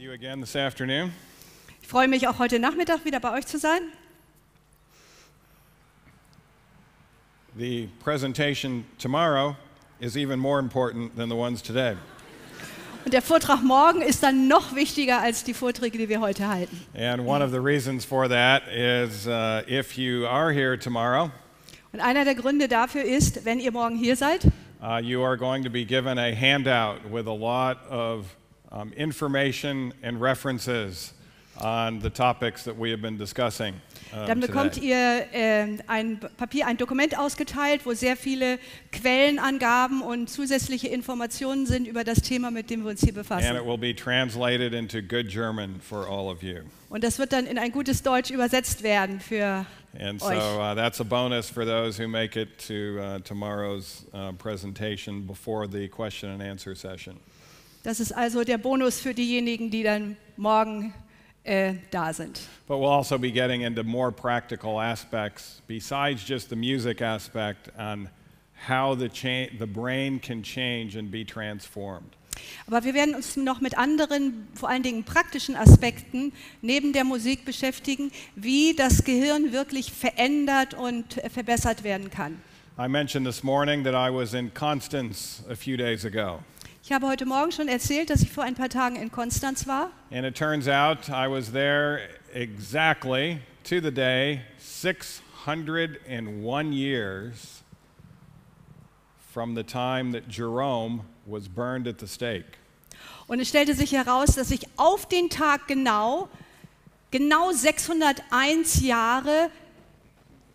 you again this afternoon. Ich freue mich auch heute Nachmittag wieder bei euch zu sein. The presentation tomorrow is even more important than the ones today. Und der Vortrag morgen ist dann noch wichtiger als die Vorträge, die wir heute halten. And one of the reasons for that is if you are here tomorrow, Und einer der Gründe dafür ist, wenn ihr morgen hier seid, you are going to be given a handout with a lot of information and references on the topics that we have been discussing dann bekommt today. ihr ein Dokument ausgeteilt, wo sehr viele Quellenangaben und zusätzliche Informationen sind über das Thema, mit dem wir uns hier And befassen. it will be translated into good German for all of you. Und das wird dann in ein gutes Deutsch übersetzt werden für And so euch. that's a bonus for those who make it to tomorrow's presentation before the question and answer session. Das ist also der Bonus für diejenigen, die dann morgen da sind. But we'll also be getting into more practical aspects besides just the music aspect on how the brain can change and be transformed. Aber wir werden uns noch mit anderen, vor allen Dingen praktischen Aspekten neben der Musik beschäftigen, wie das Gehirn wirklich verändert und verbessert werden kann. I mentioned this morning that I was in Constance a few days ago. Ich habe heute Morgen schon erzählt, dass ich vor ein paar Tagen in Konstanz war. And it turns out I was there exactly to the day 601 years from the time that Jerome was burned at the stake. Und es stellte sich heraus, dass ich auf den Tag genau 601 Jahre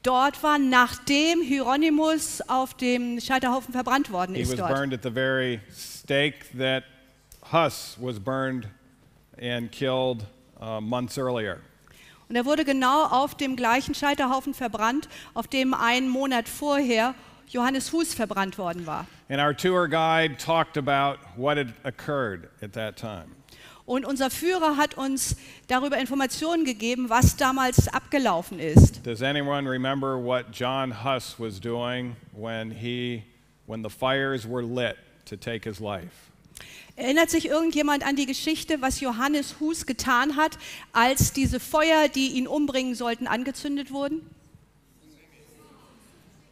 dort war, nachdem Hieronymus auf dem Scheiterhaufen verbrannt worden He ist was dort. burned at the very stake that Huss was burned and killed months earlier. Und er wurde genau auf dem gleichen Scheiterhaufen verbrannt, auf dem einen Monat vorher Johannes Hus verbrannt worden war. And our tour guide talked about what had occurred at that time. Und unser Führer hat uns darüber Informationen gegeben, was damals abgelaufen ist. Does anyone remember what John Huss was doing when the fires were lit to take his life? Erinnert sich irgendjemand an die Geschichte, was Johannes Hus getan hat, als diese Feuer, die ihn umbringen sollten, angezündet wurden?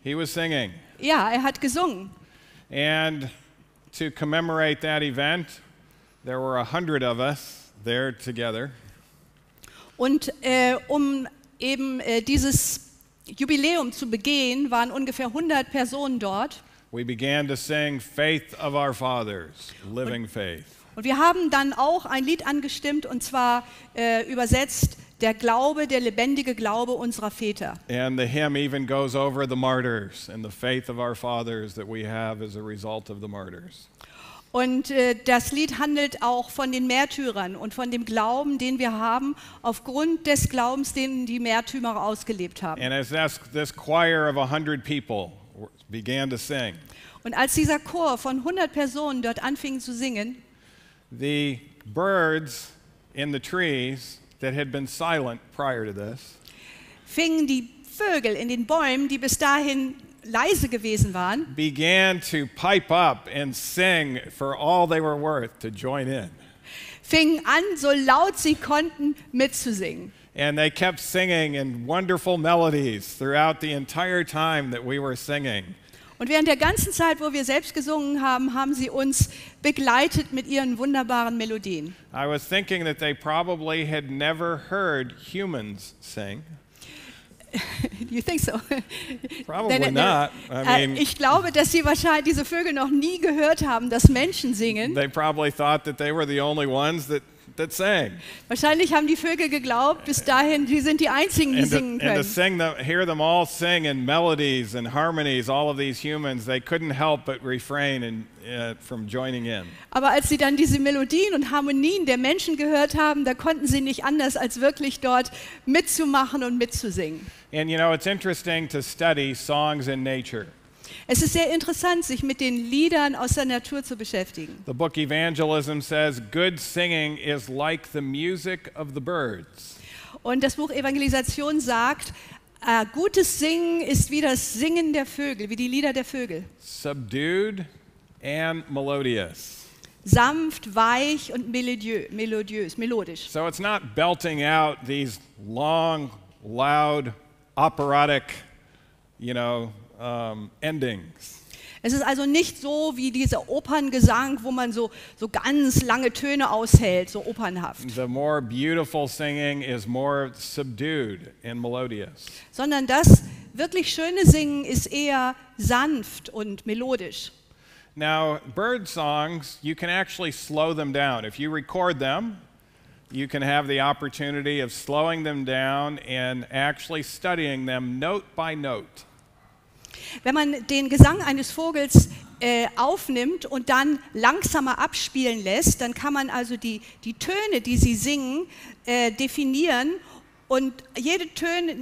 He was singing. Ja, er hat gesungen. And to commemorate that event, there were 100 of us there together. Und um eben dieses Jubiläum zu begehen, waren ungefähr 100 Personen dort. We began to sing Faith of Our Fathers, Living Faith. Und wir haben dann auch ein Lied angestimmt, und zwar übersetzt, der Glaube, der lebendige Glaube unserer Väter. And the hymn even goes over the martyrs and the faith of our fathers that we have as a result of the martyrs. Und das Lied handelt auch von den Märtyrern und von dem Glauben, den wir haben, aufgrund des Glaubens, den die Märtyrer ausgelebt haben. And as this choir of 100 people began to sing, Und als dieser Chor von 100 Personen dort anfing zu singen, the birds in the trees that had been silent prior to this fingen die Vögel in den Bäumen, die bis dahin leise gewesen waren, began to pipe up and sing for all they were worth to join in. fingen an, so laut sie konnten, mitzusingen. And they kept singing in wonderful melodies throughout the entire time that we were singing. Und während der ganzen Zeit, wo wir selbst gesungen haben, haben sie uns begleitet mit ihren wunderbaren Melodien. I was thinking that they probably had never heard humans sing. You think so? Probably not. I mean, Ich glaube, dass sie wahrscheinlich diese Vögel noch nie gehört haben, dass Menschen singen. they probably thought that they were the only ones that sang. Wahrscheinlich haben die Vögel geglaubt, bis dahin, die sind die Einzigen, die singen And to können. hear them all sing in melodies and harmonies, all of these humans, they couldn't help but refrain from joining in. Aber als sie dann diese Melodien und Harmonien der Menschen gehört haben, da konnten sie nicht anders, als wirklich dort mitzumachen und mitzusingen. And you know, it's interesting to study songs in nature. Es ist sehr interessant, sich mit den Liedern aus der Natur zu beschäftigen. The book Evangelism says, good singing is like the music of the birds. Und das Buch Evangelisation sagt, gutes Singen ist wie das Singen der Vögel, wie die Lieder der Vögel. Subdued and melodious. sanft, weich und melodisch. So it's not belting out these long, loud, operatic, endings. Es ist also nicht so wie dieser Operngesang, wo man so ganz lange Töne aushält, so opernhaft. The more beautiful singing is more subdued and melodious. Sondern das wirklich schöne Singen ist eher sanft und melodisch. Now, bird songs, you can actually slow them down. If you record them, you can have the opportunity of slowing them down and actually studying them note by note. Wenn man den Gesang eines Vogels aufnimmt und dann langsamer abspielen lässt, dann kann man also die Töne, die sie singen, definieren und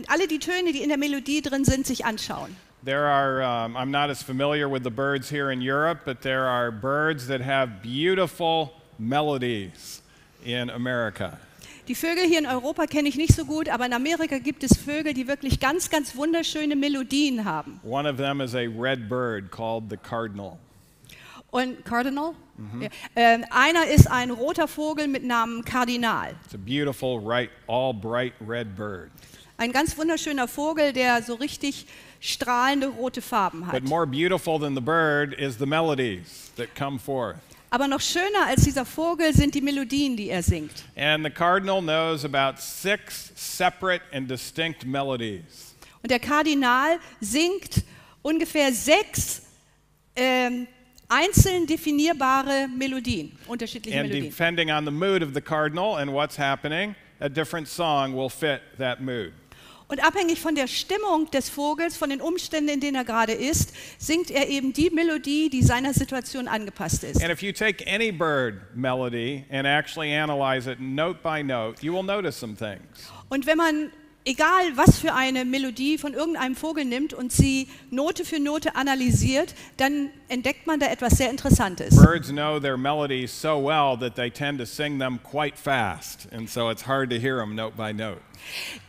alle die Töne, die in der Melodie drin sind, sich anschauen. There are, I'm not as familiar with the birds here in Europe, but there are birds that have beautiful melodies in America. Die Vögel hier in Europa kenne ich nicht so gut, aber in Amerika gibt es Vögel, die wirklich ganz, ganz wunderschöne Melodien haben. One of them is a red bird called the cardinal. Und Cardinal? Ja. Einer ist ein roter Vogel mit Namen Kardinal. It's a beautiful, all bright red bird. Ein ganz wunderschöner Vogel, der so richtig strahlende rote Farben hat. But more beautiful than the bird is the melodies that come forth. Aber noch schöner als dieser Vogel sind die Melodien, die er singt. And the cardinal knows about 6 separate and distinct melodies. Und der Kardinal singt ungefähr 6 einzeln definierbare Melodien, unterschiedliche And Melodien. depending on the mood of the cardinal and what's happening, a different song will fit that mood. Und abhängig von der Stimmung des Vogels, von den Umständen, in denen er gerade ist, singt er eben die Melodie, die seiner Situation angepasst ist. And if you take any bird melody and actually analyze it note by note, you will notice some things. Und wenn man, egal was für eine Melodie von irgendeinem Vogel nimmt und sie Note für Note analysiert, dann entdeckt man da etwas sehr Interessantes. Birds know their melodies so well that they tend to sing them quite fast, and so it's hard to hear them note by note.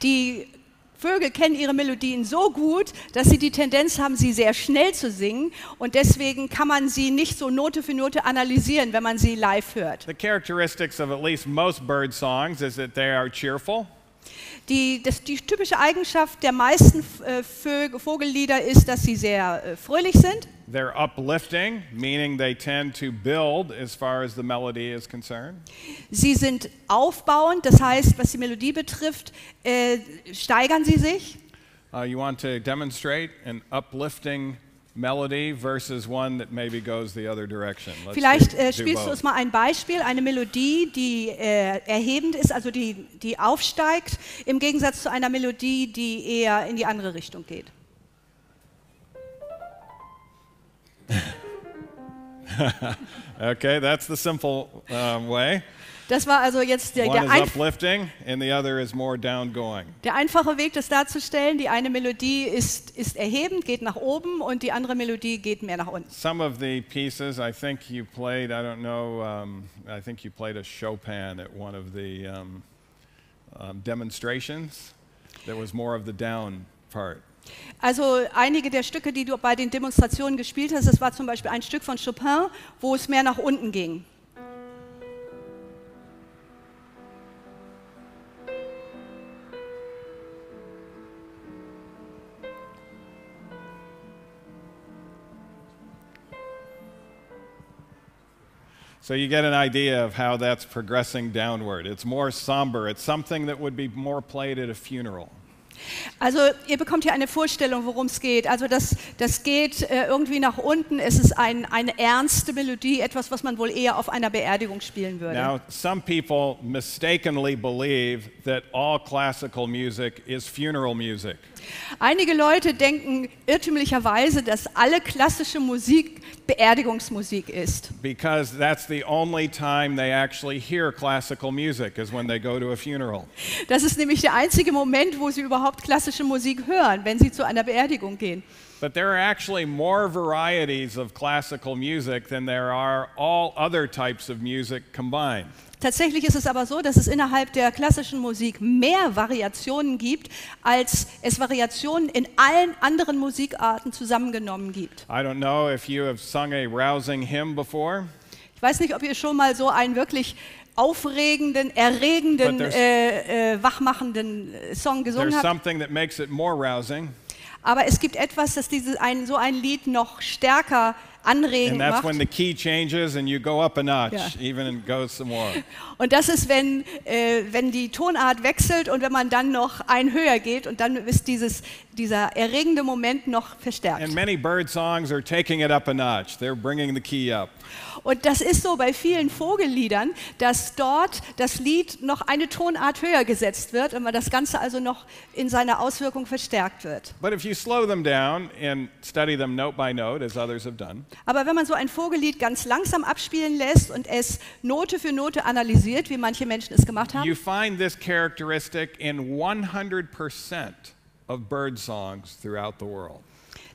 Die Vögel kennen ihre Melodien so gut, dass sie die Tendenz haben, sie sehr schnell zu singen, und deswegen kann man sie nicht so Note für Note analysieren, wenn man sie live hört. The characteristics of at least most bird songs is that they are cheerful. Die typische Eigenschaft der meisten Vogellieder ist, dass sie sehr fröhlich sind. They're uplifting, meaning they tend to build as far as the melody is concerned. Sie sind aufbauend, das heißt, was die Melodie betrifft, steigern sie sich. You want to demonstrate an uplifting melody versus one that maybe goes the other direction. Let's Vielleicht do spielst du both. uns mal ein Beispiel, eine Melodie, die erhebend ist, also die aufsteigt, im Gegensatz zu einer Melodie, die eher in die andere Richtung geht. Okay, that's the simple way. Das war also jetzt One is uplifting and the other is more downgoing. der einfache Weg, das darzustellen. Die eine Melodie ist erhebend, geht nach oben, und die andere Melodie geht mehr nach unten. Some of the pieces I think you played, I don't know, I think you played a Chopin at one of the demonstrations. There was more of the down part. Also einige der Stücke, die du bei den Demonstrationen gespielt hast, das war zum Beispiel ein Stück von Chopin, wo es mehr nach unten ging. So you get an idea of how that's progressing downward. It's more somber. It's something that would be more played at a funeral. Also ihr bekommt hier eine Vorstellung, worum es geht. Also das geht irgendwie nach unten. Es ist eine ernste Melodie, etwas, was man wohl eher auf einer Beerdigung spielen würde. Now, some people mistakenly believe that all classical music is funeral music. Einige Leute denken irrtümlicherweise, dass alle klassische Musik Beerdigungsmusik ist. Because that's the only time they actually hear classical music is when they go to a funeral. Das ist nämlich der einzige Moment, wo sie überhaupt klassische Musik hören, wenn sie zu einer Beerdigung gehen. But there are actually more varieties of classical music than there are all other types of music combined. Tatsächlich ist es aber so, dass es innerhalb der klassischen Musik mehr Variationen gibt, als es Variationen in allen anderen Musikarten zusammengenommen gibt. I don't know if you have sung a rousing hymn before. Ich weiß nicht, ob ihr schon mal so einen wirklich aufregenden, erregenden, wachmachenden Song gesungen There's habt. something that makes it more rousing, Aber es gibt etwas, das so ein Lied noch stärker anregend and that's macht. when the key changes and you go up a notch, Ja. even and go some more. Und das ist, wenn die Tonart wechselt und wenn man dann noch ein höher geht und dann ist dieser erregende Moment noch verstärkt. And many bird songs are taking it up a notch. They're bringing the key up. Und das ist so bei vielen Vogelliedern, dass dort das Lied noch eine Tonart höher gesetzt wird und das Ganze also noch in seiner Auswirkung verstärkt wird. But if you slow them down and study them note by note, as others have done, Aber wenn man so ein Vogellied ganz langsam abspielen lässt und es Note für Note analysiert, wie manche Menschen es gemacht haben, you find this characteristic in 100% of bird songs throughout the world.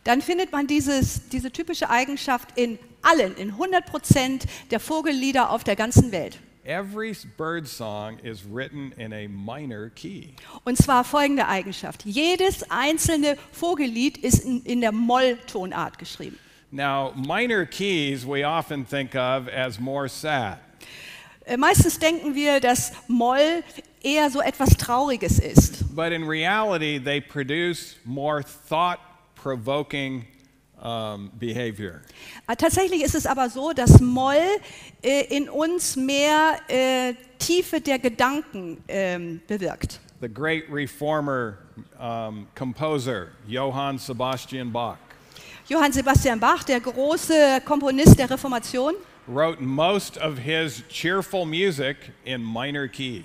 dann findet man diese typische Eigenschaft in 100% der Vogellieder auf der ganzen Welt. Every bird song is written in a minor key. Und zwar folgende Eigenschaft. Jedes einzelne Vogellied ist in der Molltonart geschrieben. Now, minor keys we often think of as more sad. Meistens denken wir, dass Moll eher so etwas Trauriges ist. But in reality, they produce more thought-provoking behavior. Tatsächlich ist es aber so, dass Moll in uns mehr Tiefe der Gedanken bewirkt. The great reformer composer, Johann Sebastian Bach, Johann Sebastian Bach, der große Komponist der Reformation, wrote most of his cheerful music in minor keys.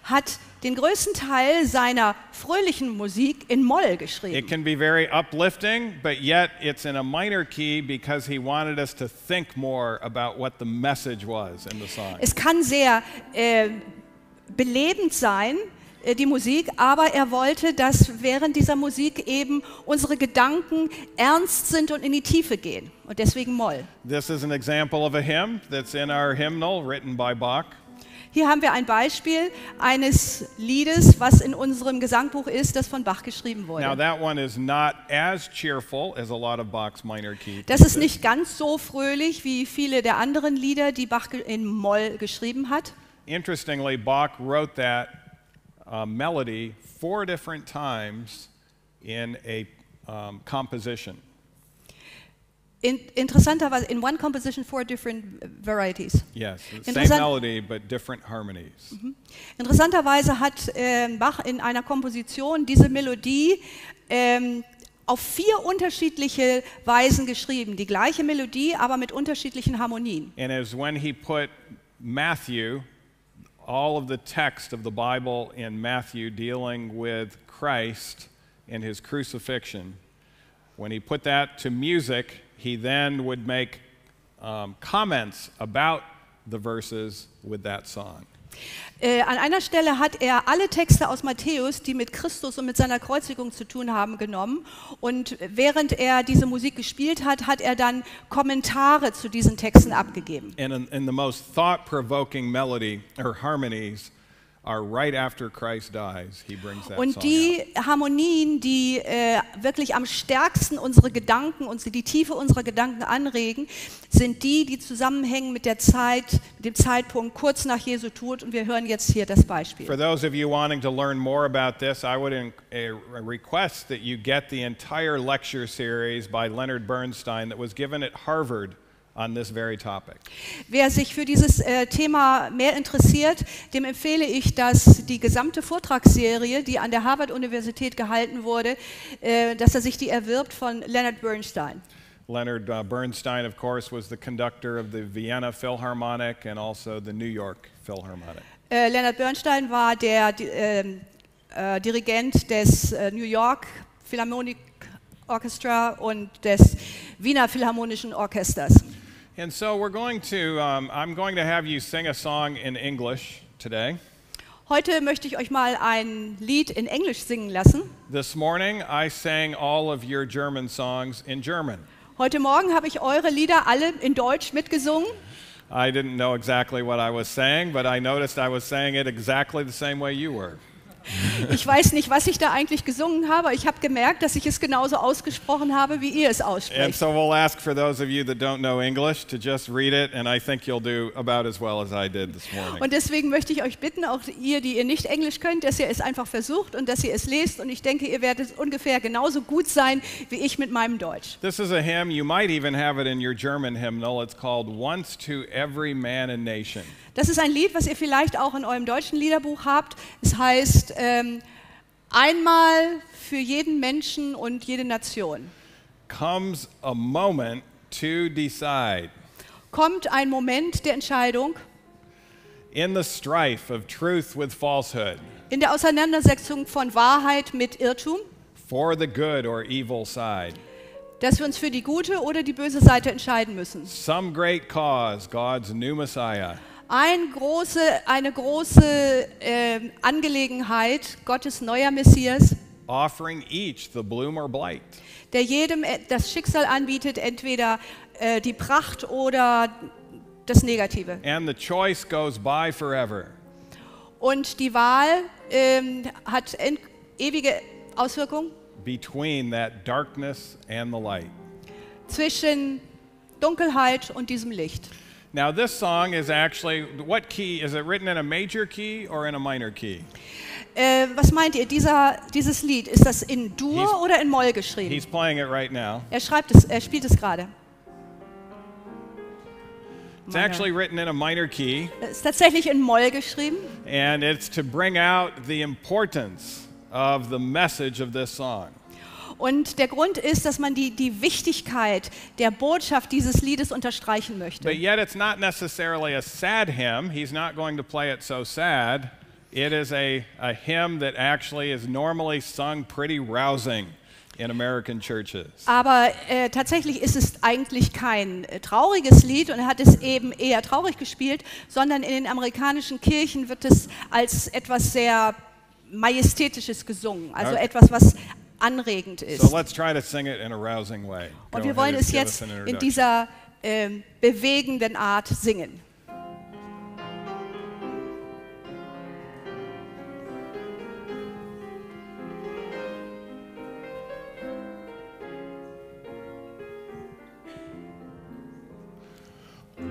hat den größten Teil seiner fröhlichen Musik in Moll geschrieben. It can be very uplifting, but yet it's in a minor key because he wanted us to think more about what the message was in the song. Es kann sehr belebend sein, die Musik, aber er wollte, dass während dieser Musik eben unsere Gedanken ernst sind und in die Tiefe gehen. Und deswegen Moll. This is an example of a hymn that's in our hymnal written by Bach. Hier haben wir ein Beispiel eines Liedes, was in unserem Gesangbuch ist, das von Bach geschrieben Now wurde. that one is not as cheerful as a lot of Bach's minor key Das ist pieces. nicht ganz so fröhlich wie viele der anderen Lieder, die Bach in Moll geschrieben hat. Interestingly, Bach wrote that melody 4 different times in a composition. Interessanterweise, in one composition, 4 different varieties. Yes, the same Interessant- melody but different harmonies. Interessanterweise hat Bach in einer Komposition diese Melodie auf 4 unterschiedliche Weisen geschrieben. Die gleiche Melodie, aber mit unterschiedlichen Harmonien. And as when he put Matthew, all of the text of the Bible in Matthew dealing with Christ and his crucifixion, when he put that to music, he then would make comments about the verses with that song. An einer Stelle hat er alle Texte aus Matthäus, die mit Christus und mit seiner Kreuzigung zu tun haben, genommen. Und während er diese Musik gespielt hat, hat er dann Kommentare zu diesen Texten abgegeben. And in the most thought-provoking melody or harmonies are right after Christ dies. He brings that Und song die out. Harmonien, die wirklich am stärksten unsere Gedanken und die Tiefe unserer Gedanken anregen, sind die zusammenhängen mit der Zeit, mit dem Zeitpunkt kurz nach Jesu Tod. Und wir hören jetzt hier das Beispiel. For those of you wanting to learn more about this, I would request that you get the entire lecture series by Leonard Bernstein that was given at Harvard on this very topic. Wer sich für dieses Thema mehr interessiert, dem empfehle ich, dass die gesamte Vortragsserie, die an der Harvard-Universität gehalten wurde, dass er sich die erwirbt von Leonard Bernstein. Leonard Bernstein, of course, was the conductor of the Vienna Philharmonic and also the New York Philharmonic. Leonard Bernstein war der Dirigent des New York Philharmonic Orchestra und des Wiener Philharmonischen Orchesters. And so we're going to, I'm going to have you sing a song in English today. Heute möchte ich euch mal ein Lied in Englisch singen lassen. This morning I sang all of your German songs in German. Heute Morgen habe ich eure Lieder alle in Deutsch mitgesungen. I didn't know exactly what I was saying, but I noticed I was saying it exactly the same way you were. Ich weiß nicht, was ich da eigentlich gesungen habe. Ich habe gemerkt, dass ich es genauso ausgesprochen habe, wie ihr es And aussprecht. so we'll ask for those of you that don't know English to just read it, and I think you'll do about as well as I did this morning. Und deswegen möchte ich euch bitten, auch ihr, die ihr nicht Englisch könnt, dass ihr es einfach versucht und dass ihr es lest. Und ich denke, ihr werdet ungefähr genauso gut sein, wie ich mit meinem Deutsch. This is a hymn, you might even have it in your German hymnal. It's called Once to Every Man and Nation. Das ist ein Lied, was ihr vielleicht auch in eurem deutschen Liederbuch habt. Es heißt einmal für jeden Menschen und jede Nation. Comes a moment to decide. Kommt ein Moment der Entscheidung In the strife of truth with falsehood, in der Auseinandersetzung von Wahrheit mit Irrtum, for the good or evil side. dass wir uns für die gute oder die böse Seite entscheiden müssen. Some great cause, God's new Messiah. Eine große Angelegenheit, Gottes neuer Messias, Offering each the bloom or blight. der jedem das Schicksal anbietet, entweder die Pracht oder das Negative. And the choice goes by forever. Und die Wahl hat ewige Auswirkungen Between that darkness and the light. zwischen Dunkelheit und diesem Licht. Now this song is actually, what key? Is it written in a major key or in a minor key? Was meint ihr, dieses Lied, ist das in Dur He's- oder in Moll geschrieben? He's playing it right now. Er spielt es gerade. It's actually written in a minor key, Es ist tatsächlich in Moll geschrieben. and it's to bring out the importance of the message of this song. Und der Grund ist, dass man die Wichtigkeit der Botschaft dieses Liedes unterstreichen möchte. But yet it's not necessarily a sad hymn. He's not going to play it so sad. It is a hymn that actually is normally sung pretty rousing in American churches. Aber tatsächlich ist es eigentlich kein trauriges Lied und er hat es eben eher traurig gespielt, sondern in den amerikanischen Kirchen wird es als etwas sehr Majestätisches gesungen, also Okay. etwas, was anregend ist. So let's try to sing it in a rousing way. Go Und wir ahead wollen and es give jetzt us an in introduction. dieser bewegenden Art singen.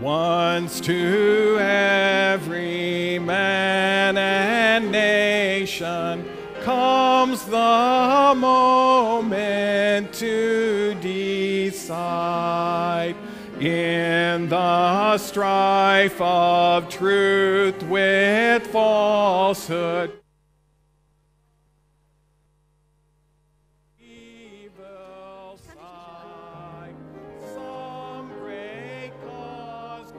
Once to every man and nation comes the moment to decide in the strife of truth with falsehood. Evil side, some great cause.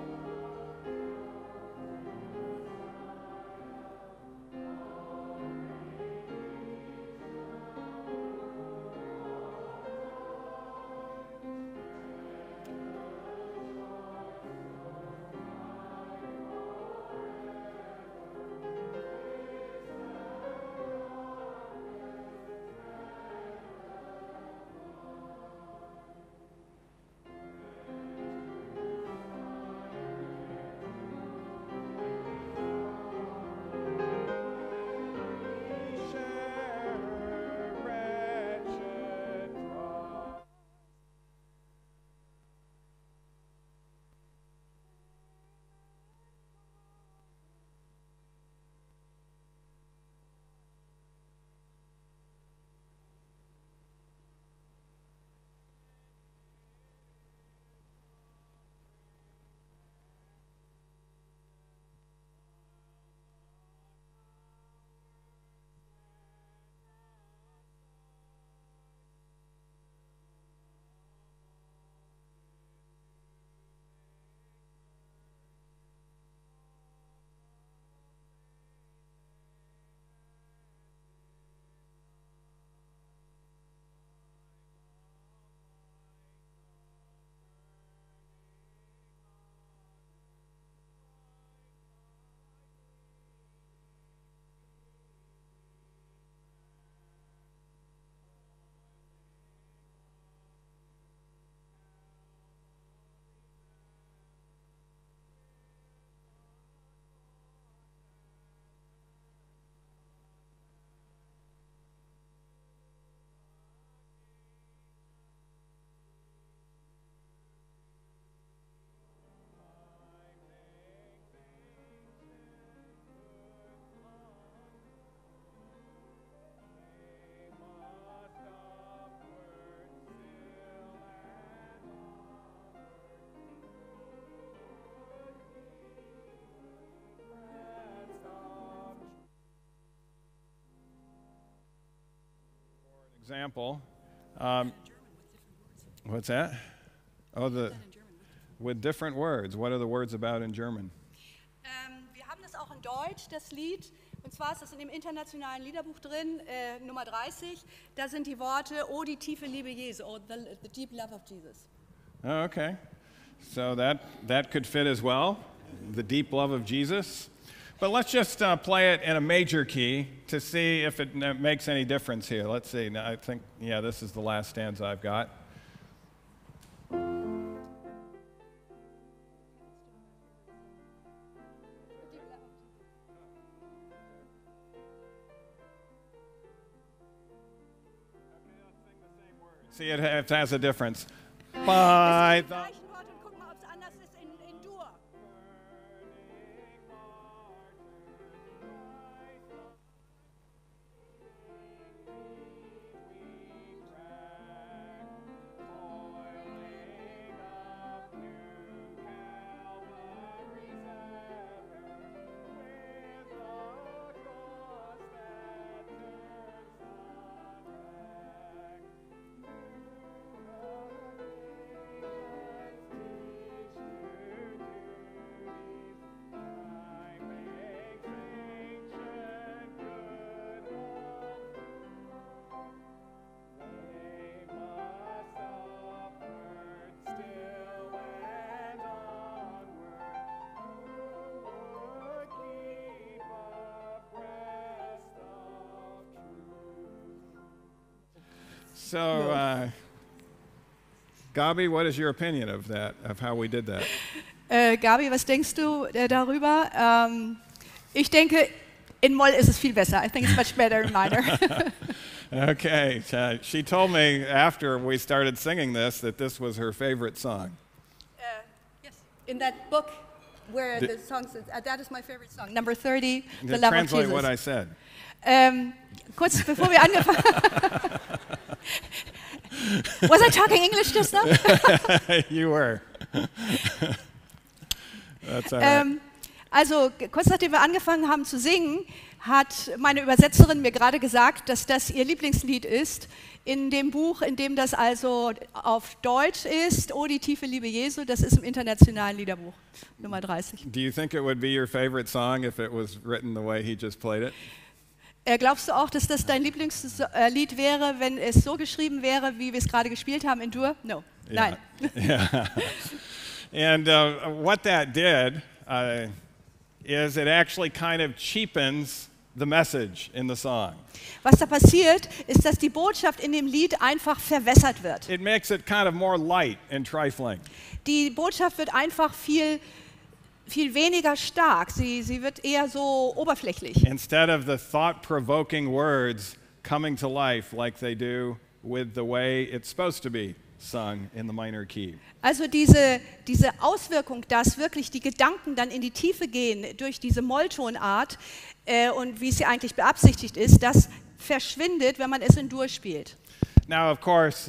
example, what's that? Oh, with different words. What are the words about in German? Wir haben das auch in Deutsch, das Lied. Und zwar ist das in dem internationalen Liederbuch drin, Nummer 30. Da sind die Worte, oh, die tiefe Liebe Jesu, oh, the deep love of Jesus. Oh, okay. So that could fit as well, the deep love of Jesus. But let's just play it in a major key to see if it makes any difference here. Let's see. Now, I think, yeah, this is the last stanza I've got. See, it has a difference. By the So, Gabi, what is your opinion of that, of how we did that? Gabi, was denkst du darüber? Ich denke, in Moll ist es viel besser. I think it's much better in minor. Okay, she told me after we started singing this that this was her favorite song. Yes, in that book where the song says, that is my favorite song, number 30, The Love of Jesus. Translate what I said. Kurz bevor wir angefangen haben. Was I talking English just now? You were. That's all right. Also kurz nachdem wir angefangen haben zu singen, hat meine Übersetzerin mir gerade gesagt, dass das ihr Lieblingslied ist in dem Buch, in dem das also auf Deutsch ist, Oh, die tiefe Liebe Jesu, das ist im internationalen Liederbuch, Nummer 30. Do you think it would be your favorite song if it was written the way he just played it? Glaubst du auch, dass das dein Lieblingslied wäre, wenn es so geschrieben wäre, wie wir es gerade gespielt haben in Dur? No. Yeah. Nein. Yeah. And what that did is it actually kind of cheapens the message in the song. Was da passiert, ist, dass die Botschaft in dem Lied einfach verwässert wird. It makes it kind of more light and trifling. Die Botschaft wird einfach viel weniger stark. Sie wird eher so oberflächlich. Instead of the thought-provoking words coming to life like they do with the way it's supposed to be sung in the minor key. Also diese Auswirkung, dass wirklich die Gedanken dann in die Tiefe gehen durch diese Molltonart und wie es ja eigentlich beabsichtigt ist, das verschwindet, wenn man es in Dur spielt. Now, of course,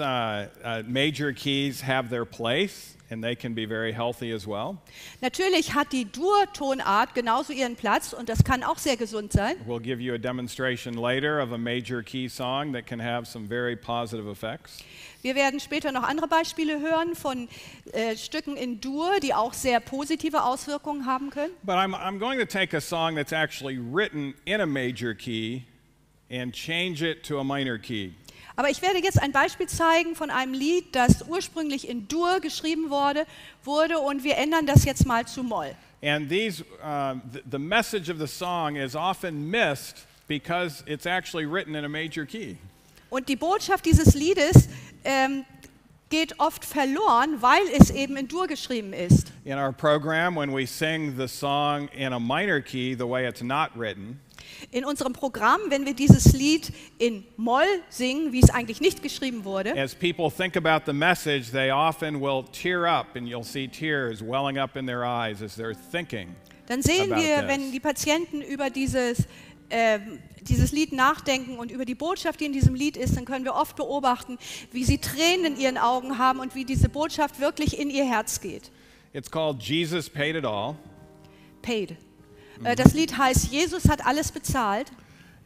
major keys have their place. And they can be very healthy as well. Natürlich hat die Dur-Tonart genauso ihren Platz und das kann auch sehr gesund sein. We'll give you a demonstration later of a major key song that can have some very positive effects. Wir werden später noch andere Beispiele hören von Stücken in Dur, die auch sehr positive Auswirkungen haben können. But I'm going to take a song that's actually written in a major key and change it to a minor key. Aber ich werde jetzt ein Beispiel zeigen von einem Lied, das ursprünglich in Dur geschrieben wurde und wir ändern das jetzt mal zu Moll. And the message of the song is often missed because it's actually written in a major key. Und die Botschaft dieses Liedes geht oft verloren, weil es eben in Dur geschrieben ist. In our program, when we sing the song in a minor key, the way it's not written, in unserem Programm, wenn wir dieses Lied in Moll singen, wie es eigentlich nicht geschrieben wurde, as people think about the message, they often will tear up and you'll see tears welling up in their eyes as they're thinking. Dann sehen wir, about this. wenn die Patienten über dieses Lied nachdenken und über die Botschaft, die in diesem Lied ist, dann können wir oft beobachten, wie sie Tränen in ihren Augen haben und wie diese Botschaft wirklich in ihr Herz geht. It's called Jesus Paid It All. Paid. Das Lied heißt, Jesus hat alles bezahlt.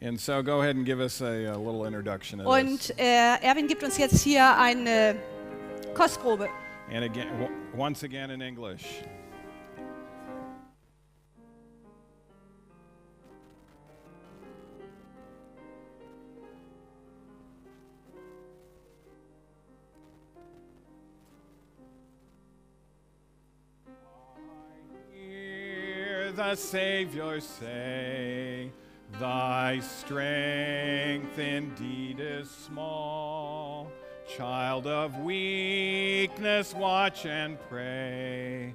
And so go ahead and give us a little introduction to this. Und Erwin gibt uns jetzt hier eine Kostprobe. And again, once again in English. The Savior say, thy strength indeed is small. Child of weakness, watch and pray.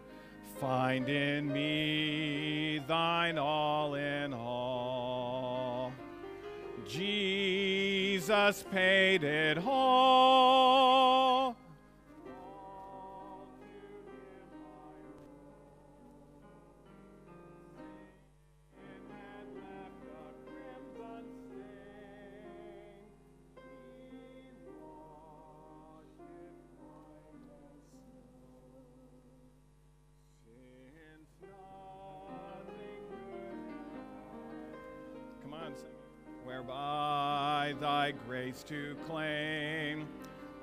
Find in me thine all in all. Jesus paid it all. Whereby thy grace to claim,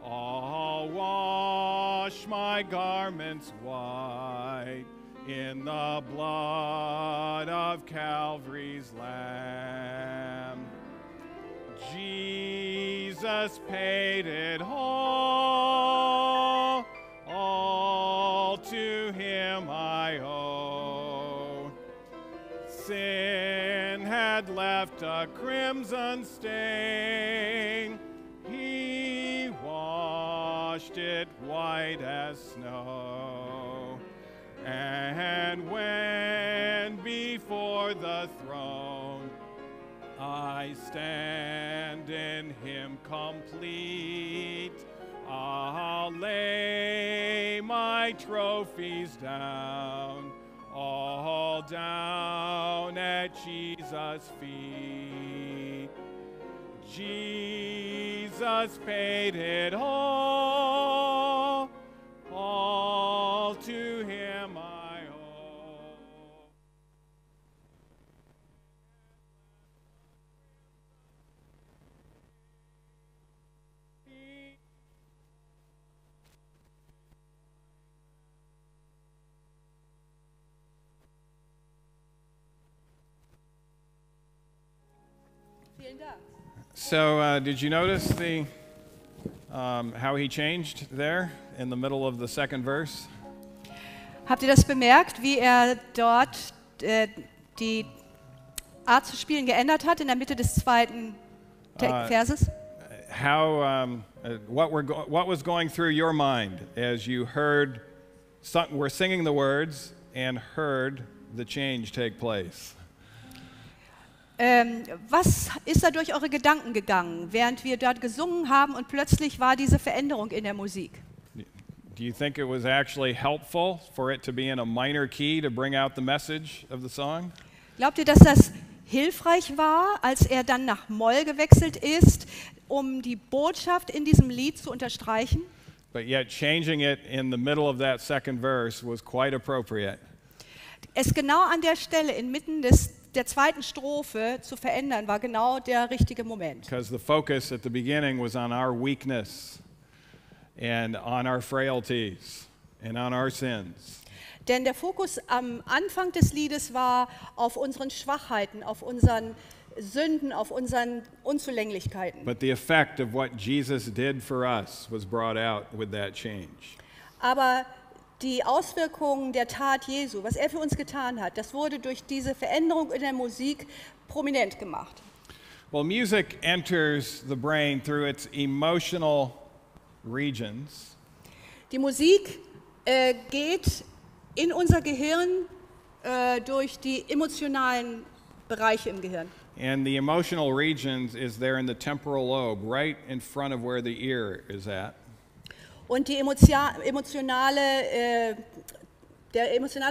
I'll wash my garments white in the blood of Calvary's Lamb. Jesus paid it all to him I owe. Sin had left a crimson stain, he washed it white as snow. And when before the throne I stand in him complete, I'll lay my trophies down, all down at Jesus' feet. Jesus paid it all to him I owe. So, did you notice how he changed there in the middle of the second verse? Habt ihr das bemerkt, wie dort die Art zu spielen geändert hat in der Mitte des zweiten Verses? What was going through your mind as you were singing the words and heard the change take place? Was ist da durch eure Gedanken gegangen, während wir dort gesungen haben und plötzlich war diese Veränderung in der Musik? Do you think it was actually helpful for it to be in a minor key to bring out the message of the song? Glaubt ihr, dass das hilfreich war, als er dann nach Moll gewechselt ist, um die Botschaft in diesem Lied zu unterstreichen? But yet changing it in the middle of that second verse was quite appropriate. Es genau an der Stelle inmitten der zweiten Strophe zu verändern, war genau der richtige Moment. Because the focus at the beginning was on our weakness and on our frailties and on our sins. Denn der Fokus am Anfang des Liedes war auf unseren Schwachheiten, auf unseren Sünden, auf unseren Unzulänglichkeiten. But the effect of what Jesus did for us was brought out with that change. Aber die Auswirkungen der Tat Jesu, was er für uns getan hat, das wurde durch diese Veränderung in der Musik prominent gemacht. Well, music enters the brain through its emotional regions. Die Musik geht in unser Gehirn durch die emotionalen Bereiche im Gehirn. And the emotional regions is there in the temporal lobe, right in front of where the ear is at. Und der emotionale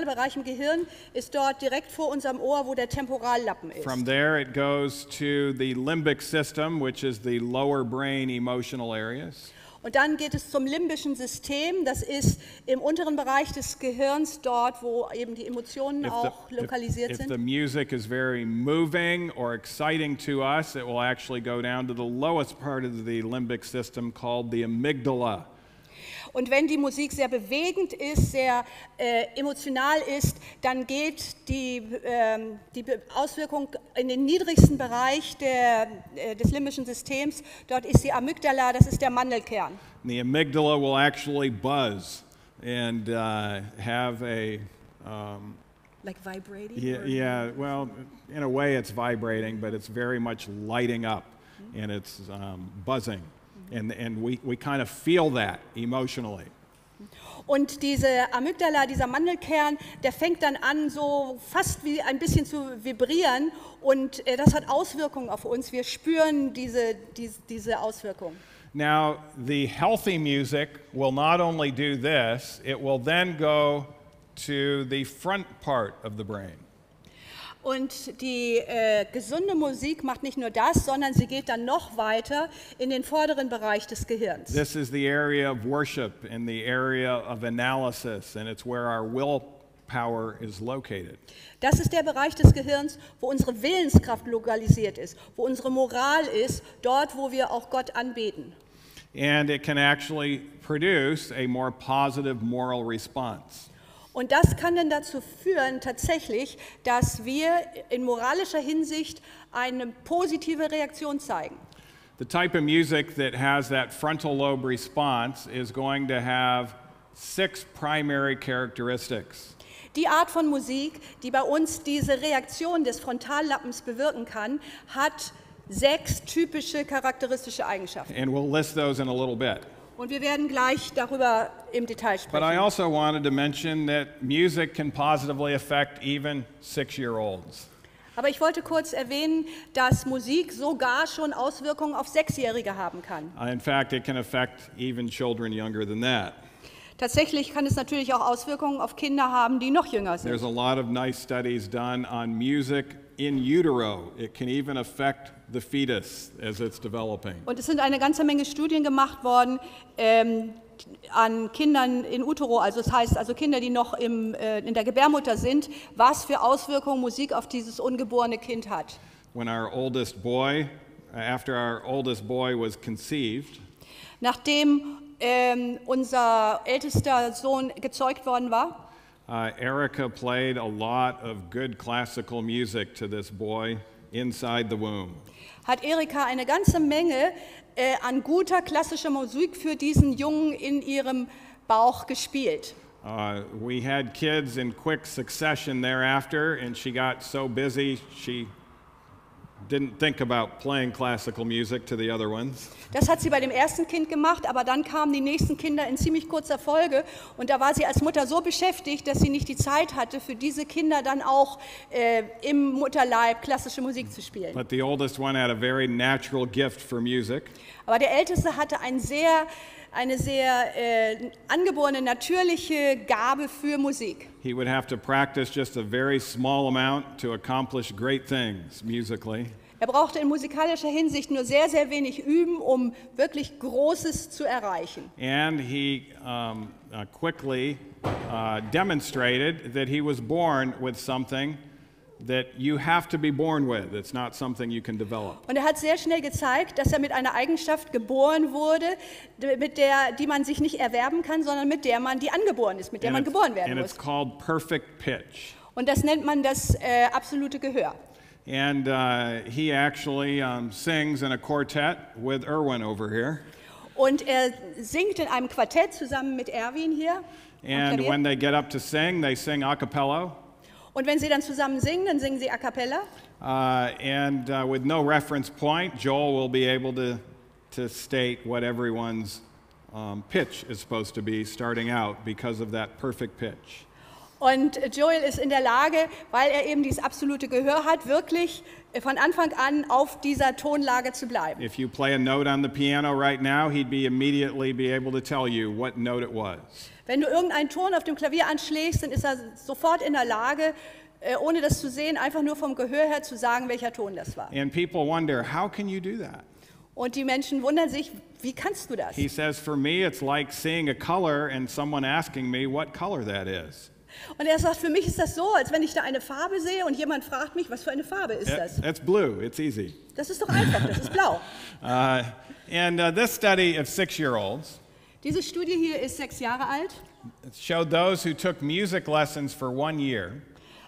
Bereich im Gehirn ist dort direkt vor unserem Ohr, wo der Temporallappen ist. From there it goes to the limbic system, which is the lower brain emotional areas. Und dann geht es zum limbischen System, das ist im unteren Bereich des Gehirns, dort wo eben die Emotionen auch lokalisiert sind. If the music is very moving or exciting to us, it will actually go down to the lowest part of the limbic system called the amygdala. Und wenn die Musik sehr bewegend ist, sehr emotional ist, dann geht die Auswirkung in den niedrigsten Bereich des limbischen Systems. Dort ist die Amygdala, das ist der Mandelkern. The amygdala will actually buzz and have a Like vibrating? yeah, well, in a way it's vibrating, but it's very much lighting up and it's buzzing. And we kind of feel that emotionally. Und diese Amygdala, dieser Mandelkern, der fängt dann an, so fast wie ein bisschen zu vibrieren und das hat Auswirkungen auf uns. Wir spüren diese Auswirkungen. Now, the healthy music will not only do this, it will then go to the front part of the brain. Und die gesunde Musik macht nicht nur das, sondern sie geht dann noch weiter in den vorderen Bereich des Gehirns. This is the area of worship and the area of analysis, and it's where our willpower is located. Das ist der Bereich des Gehirns, wo unsere Willenskraft lokalisiert ist, wo unsere Moral ist, dort, wo wir auch Gott anbeten. And it can actually produce a more positive moral response. Und das kann dann dazu führen, tatsächlich, dass wir in moralischer Hinsicht eine positive Reaktion zeigen. The type of music that has that frontal lobe response is going to have 6 primary characteristics. Die Art von Musik, die bei uns diese Reaktion des Frontallappens bewirken kann, hat 6 typische charakteristische Eigenschaften. And we'll list those in a little bit. Und wir werden gleich darüber im Detail But I sprechen. also wanted to mention that music can positively affect even 6-year-olds. Aber ich wollte kurz erwähnen, dass Musik sogar schon Auswirkungen auf Sechsjährige haben kann. In fact, it can affect even children younger than that. Tatsächlich kann es natürlich auch Auswirkungen auf Kinder haben, die noch jünger There's sind. a lot of nice studies done on music in utero. It can even affect the fetus as it's developing. Und es sind eine ganze Menge Studien gemacht worden an Kindern in utero, also das heißt also Kinder, die noch in der Gebärmutter sind, was für Auswirkungen Musik auf dieses ungeborene Kind hat. When our oldest boy, after our oldest boy was conceived, Nachdem unser ältester Sohn gezeugt worden war, Erica played a lot of good classical music to this boy inside the womb. hat Erika eine ganze Menge an guter klassischer Musik für diesen Jungen in ihrem Bauch gespielt. We had kids in quick succession thereafter, and she got so busy she didn't think about playing classical music to the other ones. Das hat sie bei dem ersten Kind gemacht, aber dann kamen die nächsten Kinder in ziemlich kurzer Folge und da war sie als Mutter so beschäftigt, dass sie nicht die Zeit hatte, für diese Kinder dann auch im Mutterleib klassische Musik zu spielen. But the oldest one had a very natural gift for music. Aber der Älteste hatte eine sehr angeborene, natürliche Gabe für Musik. He would have to practice just a very small amount to accomplish great things musically. Er brauchte in musikalischer Hinsicht nur sehr, sehr wenig üben, um wirklich Großes zu erreichen. And he quickly demonstrated that he was born with something that you have to be born with. It's not something you can develop. Und er hat sehr schnell gezeigt, dass er mit einer Eigenschaft geboren wurde, die man sich nicht erwerben kann, sondern die angeboren ist, mit der man geboren werden And muss. it's called perfect pitch. Und das nennt man das absolute Gehör. And he actually sings in a quartet with Erwin over here. Und er singt in einem Quartett zusammen mit Erwin hier. And when they get up to sing, they sing a cappella. Und wenn sie dann zusammen singen, dann singen sie a cappella. With no reference point, Joel will be able to state what everyone's pitch is supposed to be starting out because of that perfect pitch. Und Joel ist in der Lage, weil er eben dieses absolute Gehör hat, wirklich von Anfang an auf dieser Tonlage zu bleiben. If you play a note on the piano right now, he'd immediately be able to tell you what note it was. Wenn du irgendeinen Ton auf dem Klavier anschlägst, dann ist er sofort in der Lage, ohne das zu sehen, einfach nur vom Gehör her zu sagen, welcher Ton das war. And people wonder, how can you do that? Und die Menschen wundern sich, wie kannst du das? He says, for me, it's like seeing a color and someone asking me what color that is. Und er sagt, für mich ist das so, als wenn ich da eine Farbe sehe und jemand fragt mich, was für eine Farbe ist das? It's blue. It's easy. Das ist doch einfach, das ist blau. This study of 6-year-olds Diese Studie hier ist 6 Jahre alt. showed those who took music lessons for 1 year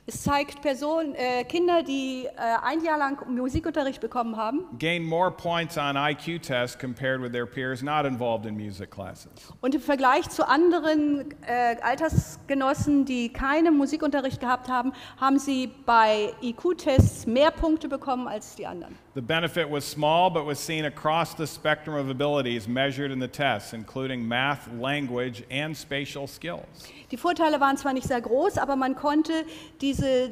Es zeigt Kinder, die 1 Jahr lang Musikunterricht bekommen haben gained more points on IQ tests compared with their peers not involved in music classes. und im Vergleich zu anderen Altersgenossen, die keinen Musikunterricht gehabt haben, haben sie bei IQ-Tests mehr Punkte bekommen als die anderen. The benefit was small, but was seen across the spectrum of abilities measured in the tests, including math, language, and spatial skills. Die Vorteile waren zwar nicht sehr groß, aber man konnte diese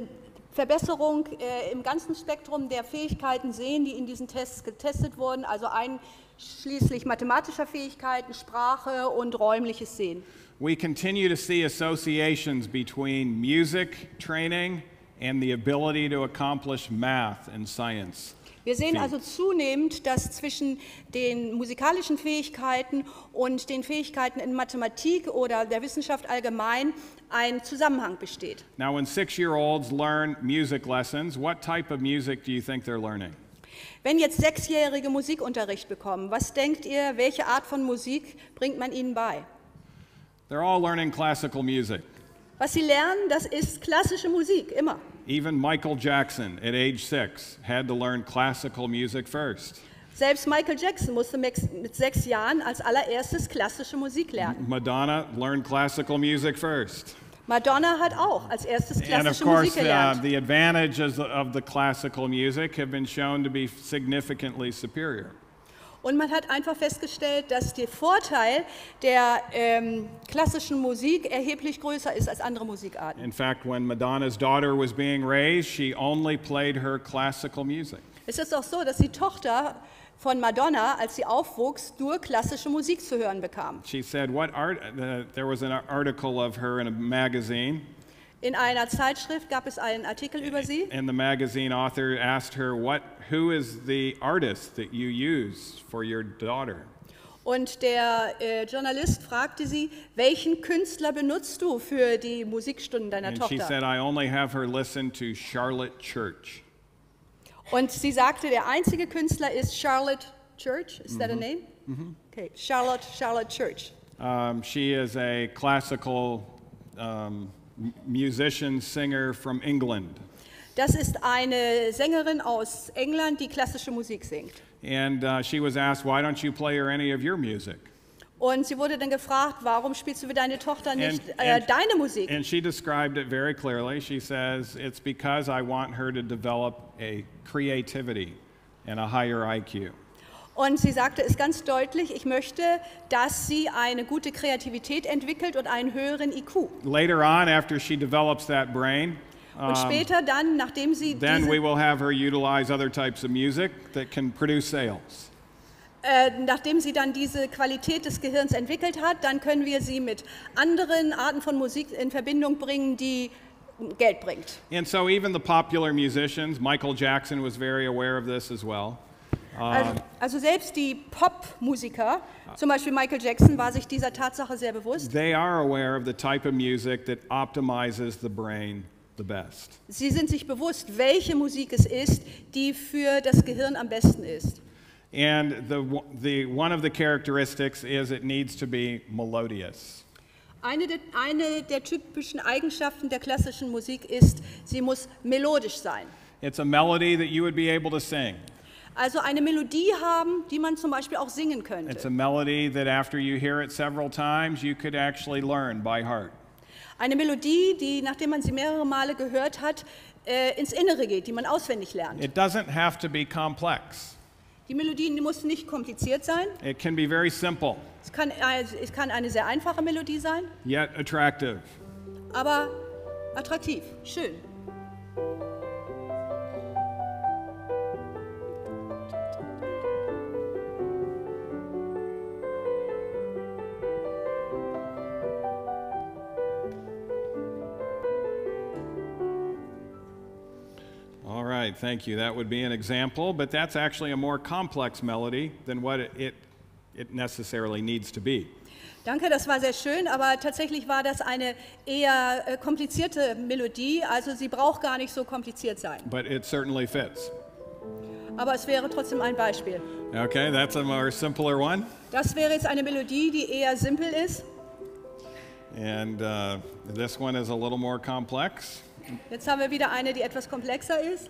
Verbesserung im ganzen Spektrum der Fähigkeiten sehen, die in diesen Tests getestet wurden, also einschließlich mathematischer Fähigkeiten, Sprache und räumliches Sehen. We continue to see associations between music training and the ability to accomplish math and science. Wir sehen also zunehmend, dass zwischen den musikalischen Fähigkeiten und den Fähigkeiten in Mathematik oder der Wissenschaft allgemein ein Zusammenhang besteht. Now, when 6-year-olds learn music lessons, what type of music do you think they're learning? Wenn jetzt 6-Jährige Musikunterricht bekommen, was denkt ihr, welche Art von Musik bringt man ihnen bei? They're all learning classical music. Was sie lernen, das ist klassische Musik, immer. Even Michael Jackson, at age 6, had to learn classical music first. Selbst Michael Jackson musste mit 6 Jahren als allererstes klassische Musik lernen. Madonna learned classical music first. Madonna hat auch als erstes And of klassische course, Musik gelernt. the advantages of the classical music have been shown to be significantly superior. Und man hat einfach festgestellt, dass der Vorteil der klassischen Musik erheblich größer ist als andere Musikarten. In fact, when Madonna's daughter was being raised, she only played her classical music. Es ist auch so, dass die Tochter von Madonna, als sie aufwuchs, nur klassische Musik zu hören bekam. She said, there was an article of her in a magazine, In einer Zeitschrift gab es einen Artikel über sie. and the magazine author asked her, who is the artist that you use for your daughter? Und der Journalist fragte sie, welchen Künstler benutzt du für die Musikstunden deiner And she Tochter? said, I only have her listen to Charlotte Church. Und sie sagte, der einzige Künstler ist Charlotte Church. Is that a name? Okay, Charlotte Church. She is a classical musician, singer from England. Das ist eine Sängerin aus England, die klassische Musik singt. And she was asked, why don't you play her any of your music? Und sie wurde dann gefragt, warum spielst du für deine Tochter nicht And- deine Musik? And she described it very clearly. She says, it's because I want her to develop a creativity and a higher IQ. Und sie sagte es ganz deutlich, ich möchte, dass sie eine gute Kreativität entwickelt und einen höheren IQ. Later on, after she develops that brain, Und später dann, nachdem sie then we diese, will have her utilize other types of music that can produce sales. nachdem sie dann diese Qualität des Gehirns entwickelt hat, dann können wir sie mit anderen Arten von Musik in Verbindung bringen, die Geld bringt. And so even the popular musicians, Michael Jackson was very aware of this as well. Also selbst die Popmusiker, zum Beispiel Michael Jackson, war sich dieser Tatsache sehr bewusst. They are aware of the type of music that optimizes the brain the best. Sie sind sich bewusst, welche Musik es ist, die für das Gehirn am besten ist. And one of the characteristics is it needs to be melodious. Eine der typischen Eigenschaften der klassischen Musik ist, sie muss melodisch sein. It's a melody that you would be able to sing. Also eine Melodie haben, die man zum Beispiel auch singen It's könnte. a melody that after you hear it several times, you could actually learn by heart. Eine Melodie, die, nachdem man sie mehrere Male gehört hat, ins Innere geht, die man auswendig lernt. It doesn't have to be complex. Die Melodie die muss nicht kompliziert sein. It can be very simple, Es kann eine sehr einfache Melodie sein, yet attractive. aber attraktiv, schön. All right. right, thank you. That would be an example, but that's actually a more complex melody than what it necessarily needs to be. Danke, das war sehr schön, aber tatsächlich war das eine eher komplizierte Melodie, also sie braucht gar nicht so kompliziert sein. But it certainly fits. Aber es wäre trotzdem ein Beispiel. Okay, that's a more simpler one. Das wäre jetzt eine Melodie, die eher simpel ist. And this one is a little more complex. Jetzt haben wir wieder eine, die etwas komplexer ist.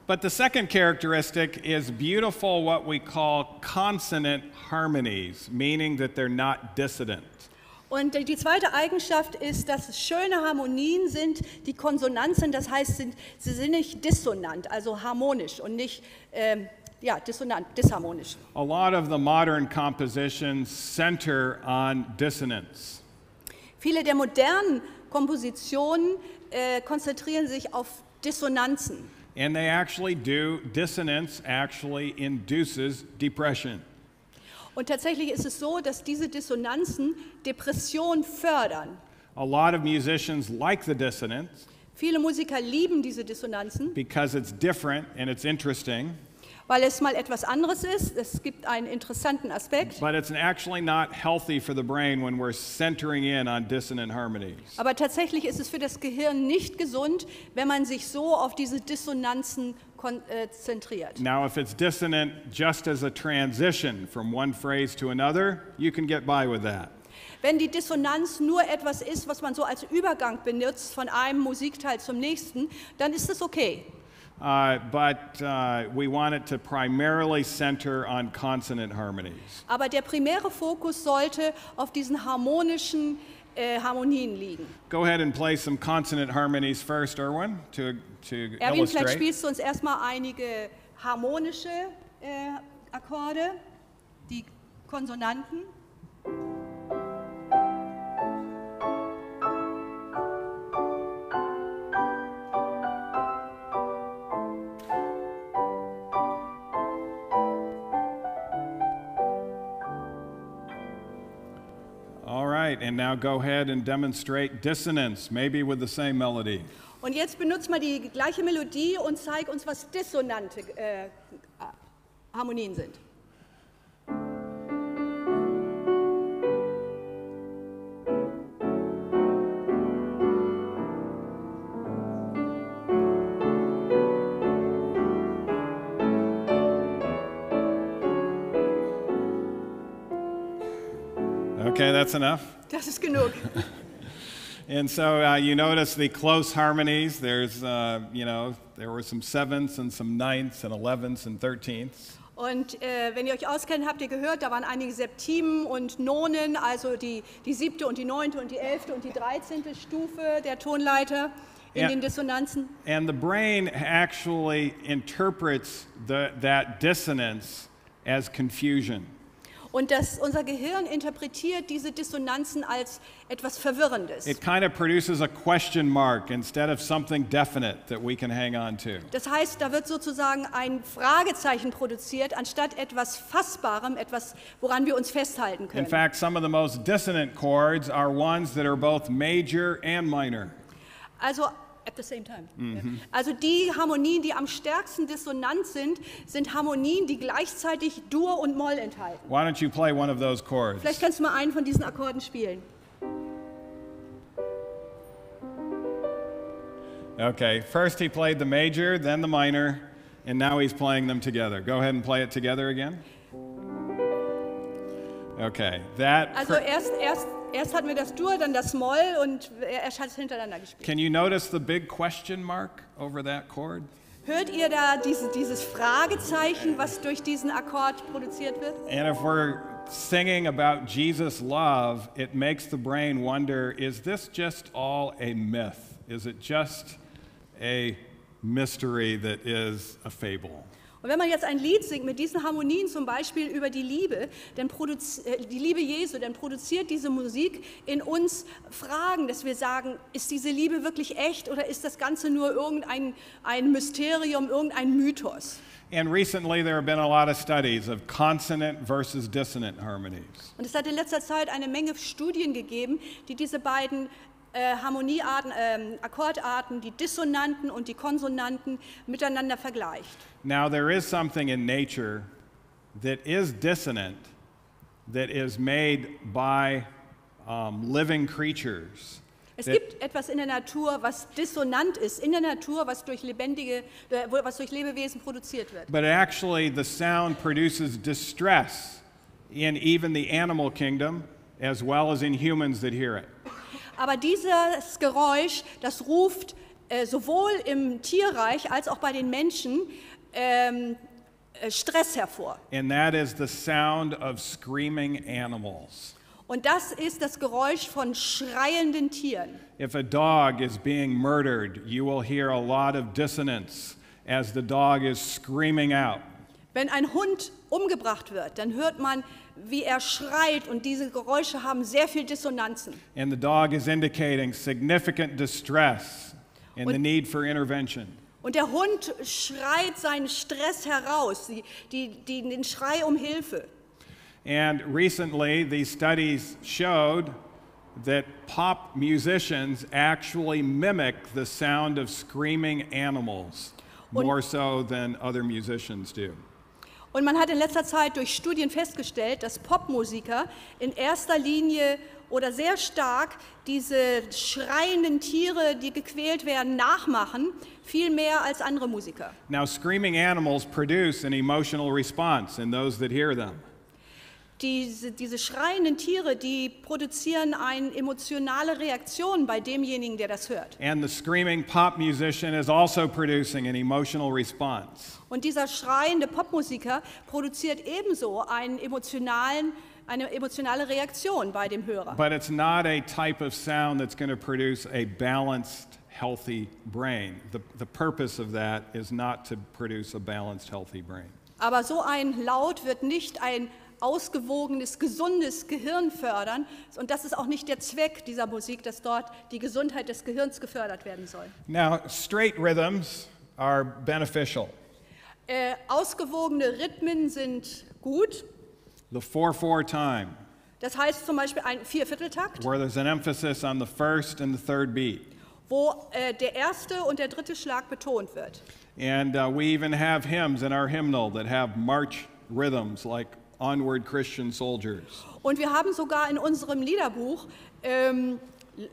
But the second characteristic is beautiful, what we call consonant harmonies, meaning that they're not dissonant. Und die zweite Eigenschaft ist, dass es schöne Harmonien sind, die konsonant sind, das heißt, sie sind nicht dissonant, also harmonisch und nicht dissonant, disharmonisch. A lot of the modern compositions center on dissonance. Viele der modernen Kompositionen konzentrieren sich auf Dissonanzen. And they actually do. Dissonance actually induces depression. Und tatsächlich ist es so, dass diese Dissonanzen Depression fördern. A lot of musicians like the dissonance Viele Musiker lieben diese Dissonanzen, because it's different and it's interesting, weil es mal etwas anderes ist. Es gibt einen interessanten Aspekt. but it's actually not healthy for the brain when we're centering in on dissonant harmonies. Aber tatsächlich ist es für das Gehirn nicht gesund, wenn man sich so auf diese Dissonanzen konzentriert. Now, if it's dissonant just as a transition from one phrase to another, you can get by with that. Wenn die Dissonanz nur etwas ist, was man so als Übergang benutzt von einem Musikteil zum nächsten, dann ist das okay. But we want it to primarily center on consonant harmonies. Aber der primäre Fokus sollte auf diesen harmonischen Harmonien liegen. Go ahead and play some consonant harmonies first, Erwin, to Erwin, vielleicht illustrate. spielst du uns erstmal einige harmonische Akkorde, die Konsonanten. All right, and now go ahead and demonstrate dissonance, maybe with the same melody. Und jetzt benutzt mal die gleiche Melodie und zeig uns, was dissonante Harmonien sind. Okay, that's enough. Das ist genug. And so you notice the close harmonies. There's, there were some sevenths and some ninths and 11ths and 13ths. Und wenn ihr euch auskennt, habt ihr gehört, da waren einige Septimen und Nonen, also die 7. und die 9. und die 11. und die 13. Stufe der Tonleiter in den Dissonanzen. And the brain actually interprets that dissonance as confusion. Und unser Gehirn interpretiert diese Dissonanzen als etwas Verwirrendes. It kind of produces a question mark instead of something definite that we can hang on to. Das heißt, da wird sozusagen ein Fragezeichen produziert, anstatt etwas Fassbarem, etwas, woran wir uns festhalten können. In fact, some of the most dissonant chords are ones that are both major and minor. Also at the same time. Also die Harmonien, die am stärksten dissonant sind, sind Harmonien, die gleichzeitig Dur und Moll enthalten. Why don't you play one of those chords? Vielleicht kannst du mal einen von diesen Akkorden spielen. Okay, first he played the major, then the minor, and now he's playing them together. Go ahead and play it together again. Okay, Also erst hatten wir das Dur, dann das Moll und er hat es hintereinander gespielt. Can you notice the big question mark over that chord? Hört ihr da dieses Fragezeichen, was durch diesen Akkord produziert wird? And if we're singing about Jesus' love, it makes the brain wonder, is this just all a myth? Is it just a mystery that is a fable? Und wenn man jetzt ein Lied singt mit diesen Harmonien, zum Beispiel über die Liebe, die Liebe Jesu, dann produziert diese Musik in uns Fragen, dass wir sagen, ist diese Liebe wirklich echt oder ist das Ganze nur irgendein Mysterium, irgendein Mythos? And recently there have been a lot of studies of consonant versus dissonant harmonies. Und es hat in letzter Zeit eine Menge Studien gegeben, die diese beiden Harmoniearten, Akkordarten, die Dissonanten und die Konsonanten miteinander vergleicht. Now there is something in nature that is dissonant, that is made by living creatures. Es gibt etwas in der Natur, was dissonant ist, in der Natur, was durch Lebewesen produziert wird. But actually the sound produces distress in even the animal kingdom as well as in humans that hear it. Aber dieses Geräusch, das ruft sowohl im Tierreich als auch bei den Menschen Stress hervor. And that is the sound of screaming animals. Und das ist das Geräusch von schreienden Tieren. If a dog is being murdered, you will hear a lot of dissonance as the dog is screaming out. Wenn ein Hund umgebracht wird, dann hört man, wie er schreit, und diese Geräusche haben sehr viel Dissonanzen. And the dog is indicating significant distress and the need for intervention. Und der Hund schreit seinen Stress heraus, den Schrei um Hilfe. And recently, these studies showed that pop musicians actually mimic the sound of screaming animals more so than other musicians do. Und man hat in letzter Zeit durch Studien festgestellt, dass Popmusiker in erster Linie oder sehr stark diese schreienden Tiere, die gequält werden, nachmachen, viel mehr als andere Musiker. Now, screaming animals produce an emotional response in those that hear them. Diese schreienden Tiere, die produzieren eine emotionale Reaktion bei demjenigen, der das hört. And the screaming pop musician is also producing an emotional response. Und dieser schreiende Popmusiker produziert ebenso eine emotionale Reaktion bei dem Hörer. But it's not a type of sound that's going to produce a balanced, healthy brain. The purpose of that is not to produce a balanced, healthy brain. Aber so ein Laut wird nicht ein ausgewogenes, gesundes Gehirn fördern. Und das ist auch nicht der Zweck dieser Musik, dass dort die Gesundheit des Gehirns gefördert werden soll. Now, straight rhythms are beneficial. Ausgewogene Rhythmen sind gut. The 4/4 time, Das heißt zum Beispiel ein Viervierteltakt, where there's an emphasis on the first and the third beat. wo der erste und der dritte Schlag betont wird. And we even have hymns in our hymnal that have march rhythms like Onward Christian Soldiers. Und wir haben sogar in unserem Liederbuch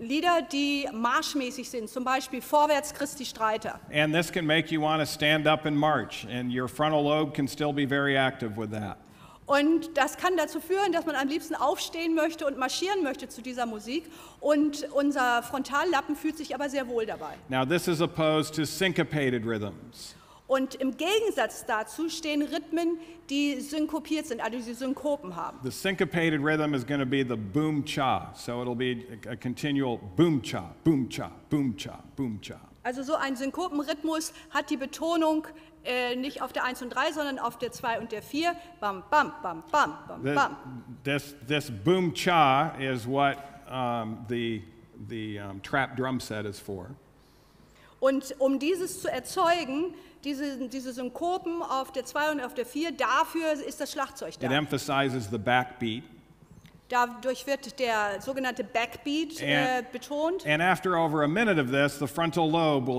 Lieder, die marschmäßig sind, zum Beispiel Vorwärts Christi Streiter. And this can make you want to stand up and march, and your frontal lobe can still be very active with that. Und das kann dazu führen, dass man am liebsten aufstehen möchte und marschieren möchte zu dieser Musik. Und unser Frontallappen fühlt sich aber sehr wohl dabei. Now this is opposed to syncopated rhythms. Und im Gegensatz dazu stehen Rhythmen, die synkopiert sind, also die Synkopen haben. The syncopated rhythm is going to be the boom cha, so it'll be a continual boom cha, boom cha, boom cha, boom cha. Also so ein Synkopenrhythmus hat die Betonung nicht auf der 1 und 3, sondern auf der 2 und der 4. Bam, bam, bam, bam, bam, bam. This boom cha is what the trap drum set is for. Und um dieses zu erzeugen, diese Synkopen auf der 2 und auf der 4, dafür ist das Schlagzeug It da. emphasizes the backbeat. Dadurch wird der sogenannte Backbeat betont. And after over a minute of this, the frontal lobe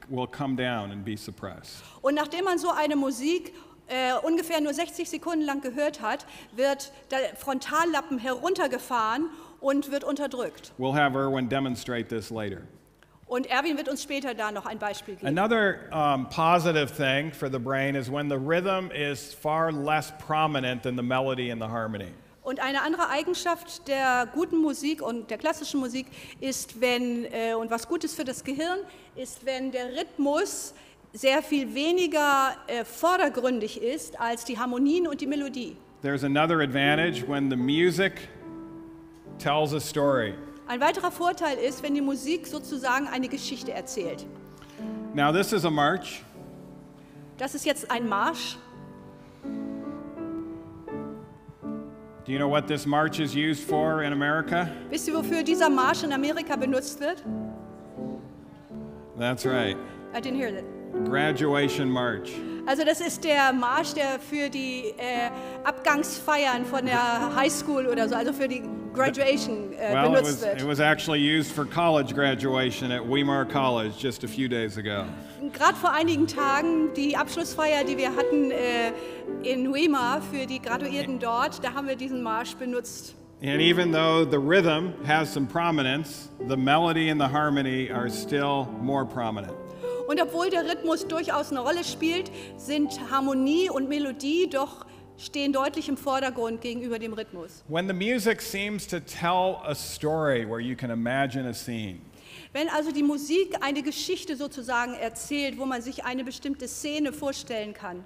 will come down and be suppressed. Und nachdem man so eine Musik ungefähr nur 60 Sekunden lang gehört hat, wird der Frontallappen heruntergefahren und wird unterdrückt. We'll have Erwin demonstrate this later. Und Erwin wird uns später da noch ein Beispiel geben. Another positive thing for the brain is when the rhythm is far less prominent than the melody and the harmony. Und eine andere Eigenschaft der guten Musik und der klassischen Musik ist, und was gut ist für das Gehirn, ist, wenn der Rhythmus sehr viel weniger vordergründig ist als die Harmonien und die Melodie. There's another advantage when the music tells a story. Ein weiterer Vorteil ist, wenn die Musik sozusagen eine Geschichte erzählt. Now this is a march. Das ist jetzt ein Marsch. Do you know what this march is used for in America? Wisst ihr, wofür dieser Marsch in Amerika benutzt wird? That's right. I didn't hear that. Graduation march. Also das ist der Marsch, der für die Abgangsfeiern von der Highschool oder so, also für die Graduation Well, benutzt it wird. was actually used for college graduation at Weimar College just a few days ago. Gerade vor einigen Tagen, die Abschlussfeier, die wir hatten in Weimar für die Graduierten dort, da haben wir diesen Marsch benutzt. And even though the rhythm has some prominence, the melody and the harmony are still more prominent. Und obwohl der Rhythmus durchaus eine Rolle spielt, sind Harmonie und Melodie stehen deutlich im Vordergrund gegenüber dem Rhythmus. When the music seems to tell a story where you can imagine a scene, Wenn also die Musik eine Geschichte sozusagen erzählt, wo man sich eine bestimmte Szene vorstellen kann.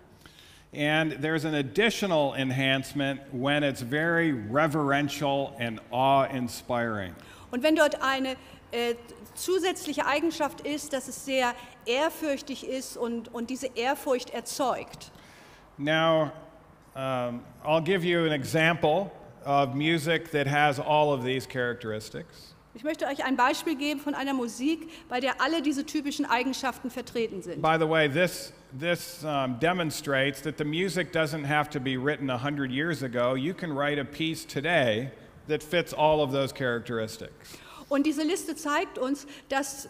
and there's an additional enhancement when it's very reverential and awe-inspiring. Und wenn dort eine zusätzliche Eigenschaft ist, dass es sehr ehrfürchtig ist und diese Ehrfurcht erzeugt. Now, I'll give you an example of music that has all of these characteristics. Ich möchte euch ein Beispiel geben von einer Musik, bei der alle diese typischen Eigenschaften vertreten sind. By the way, this demonstrates that the music doesn't have to be written 100 years ago. You can write a piece today that fits all of those characteristics. Und diese Liste zeigt uns, dass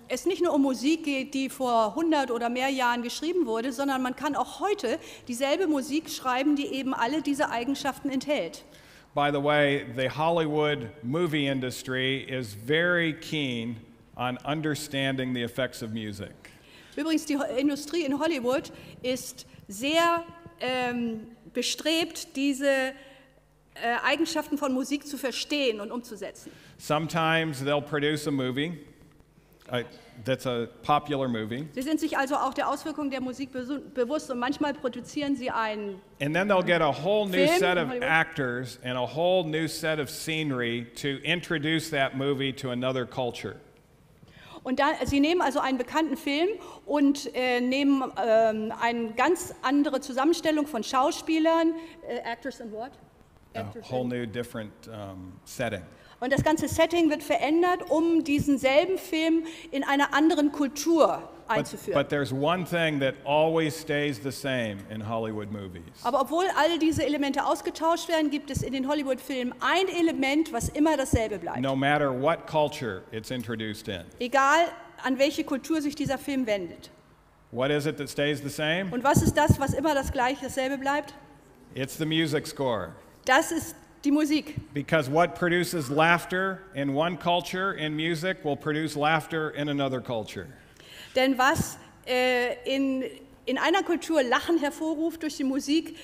es nicht nur um Musik geht, die vor 100 oder mehr Jahren geschrieben wurde, sondern man kann auch heute dieselbe Musik schreiben, die eben alle diese Eigenschaften enthält. By the way, the Hollywood movie industry is very keen on understanding the effects of music. Übrigens, die Industrie in Hollywood ist sehr bestrebt, diese Eigenschaften von Musik zu verstehen und umzusetzen. Sometimes they'll produce a movie that's a popular movie. Sie sind sich also auch der Auswirkungen der Musik bewusst und manchmal produzieren sie einen And then they'll get a whole new Film set in of Hollywood. actors and a whole new set of scenery to introduce that movie to another culture. Und dann, sie nehmen also einen bekannten Film und nehmen eine ganz andere Zusammenstellung von Schauspielern, Actors and what? A whole new different setting. Und das ganze Setting wird verändert, um diesen selben Film in einer anderen Kultur einzuführen. But there's one thing that always stays the same in Hollywood movies. Aber obwohl all diese Elemente ausgetauscht werden, gibt es in den Hollywood-Filmen ein Element, was immer dasselbe bleibt. No matter what culture it's introduced in. Egal, an welche Kultur sich dieser Film wendet. What is it that stays the same? Und was ist das, was immer dasselbe bleibt? It's the music score. Das ist die Musik. Because what produces laughter in one culture in music will produce laughter in another culture. Denn was in einer Kultur Lachen hervorruft durch die Musik,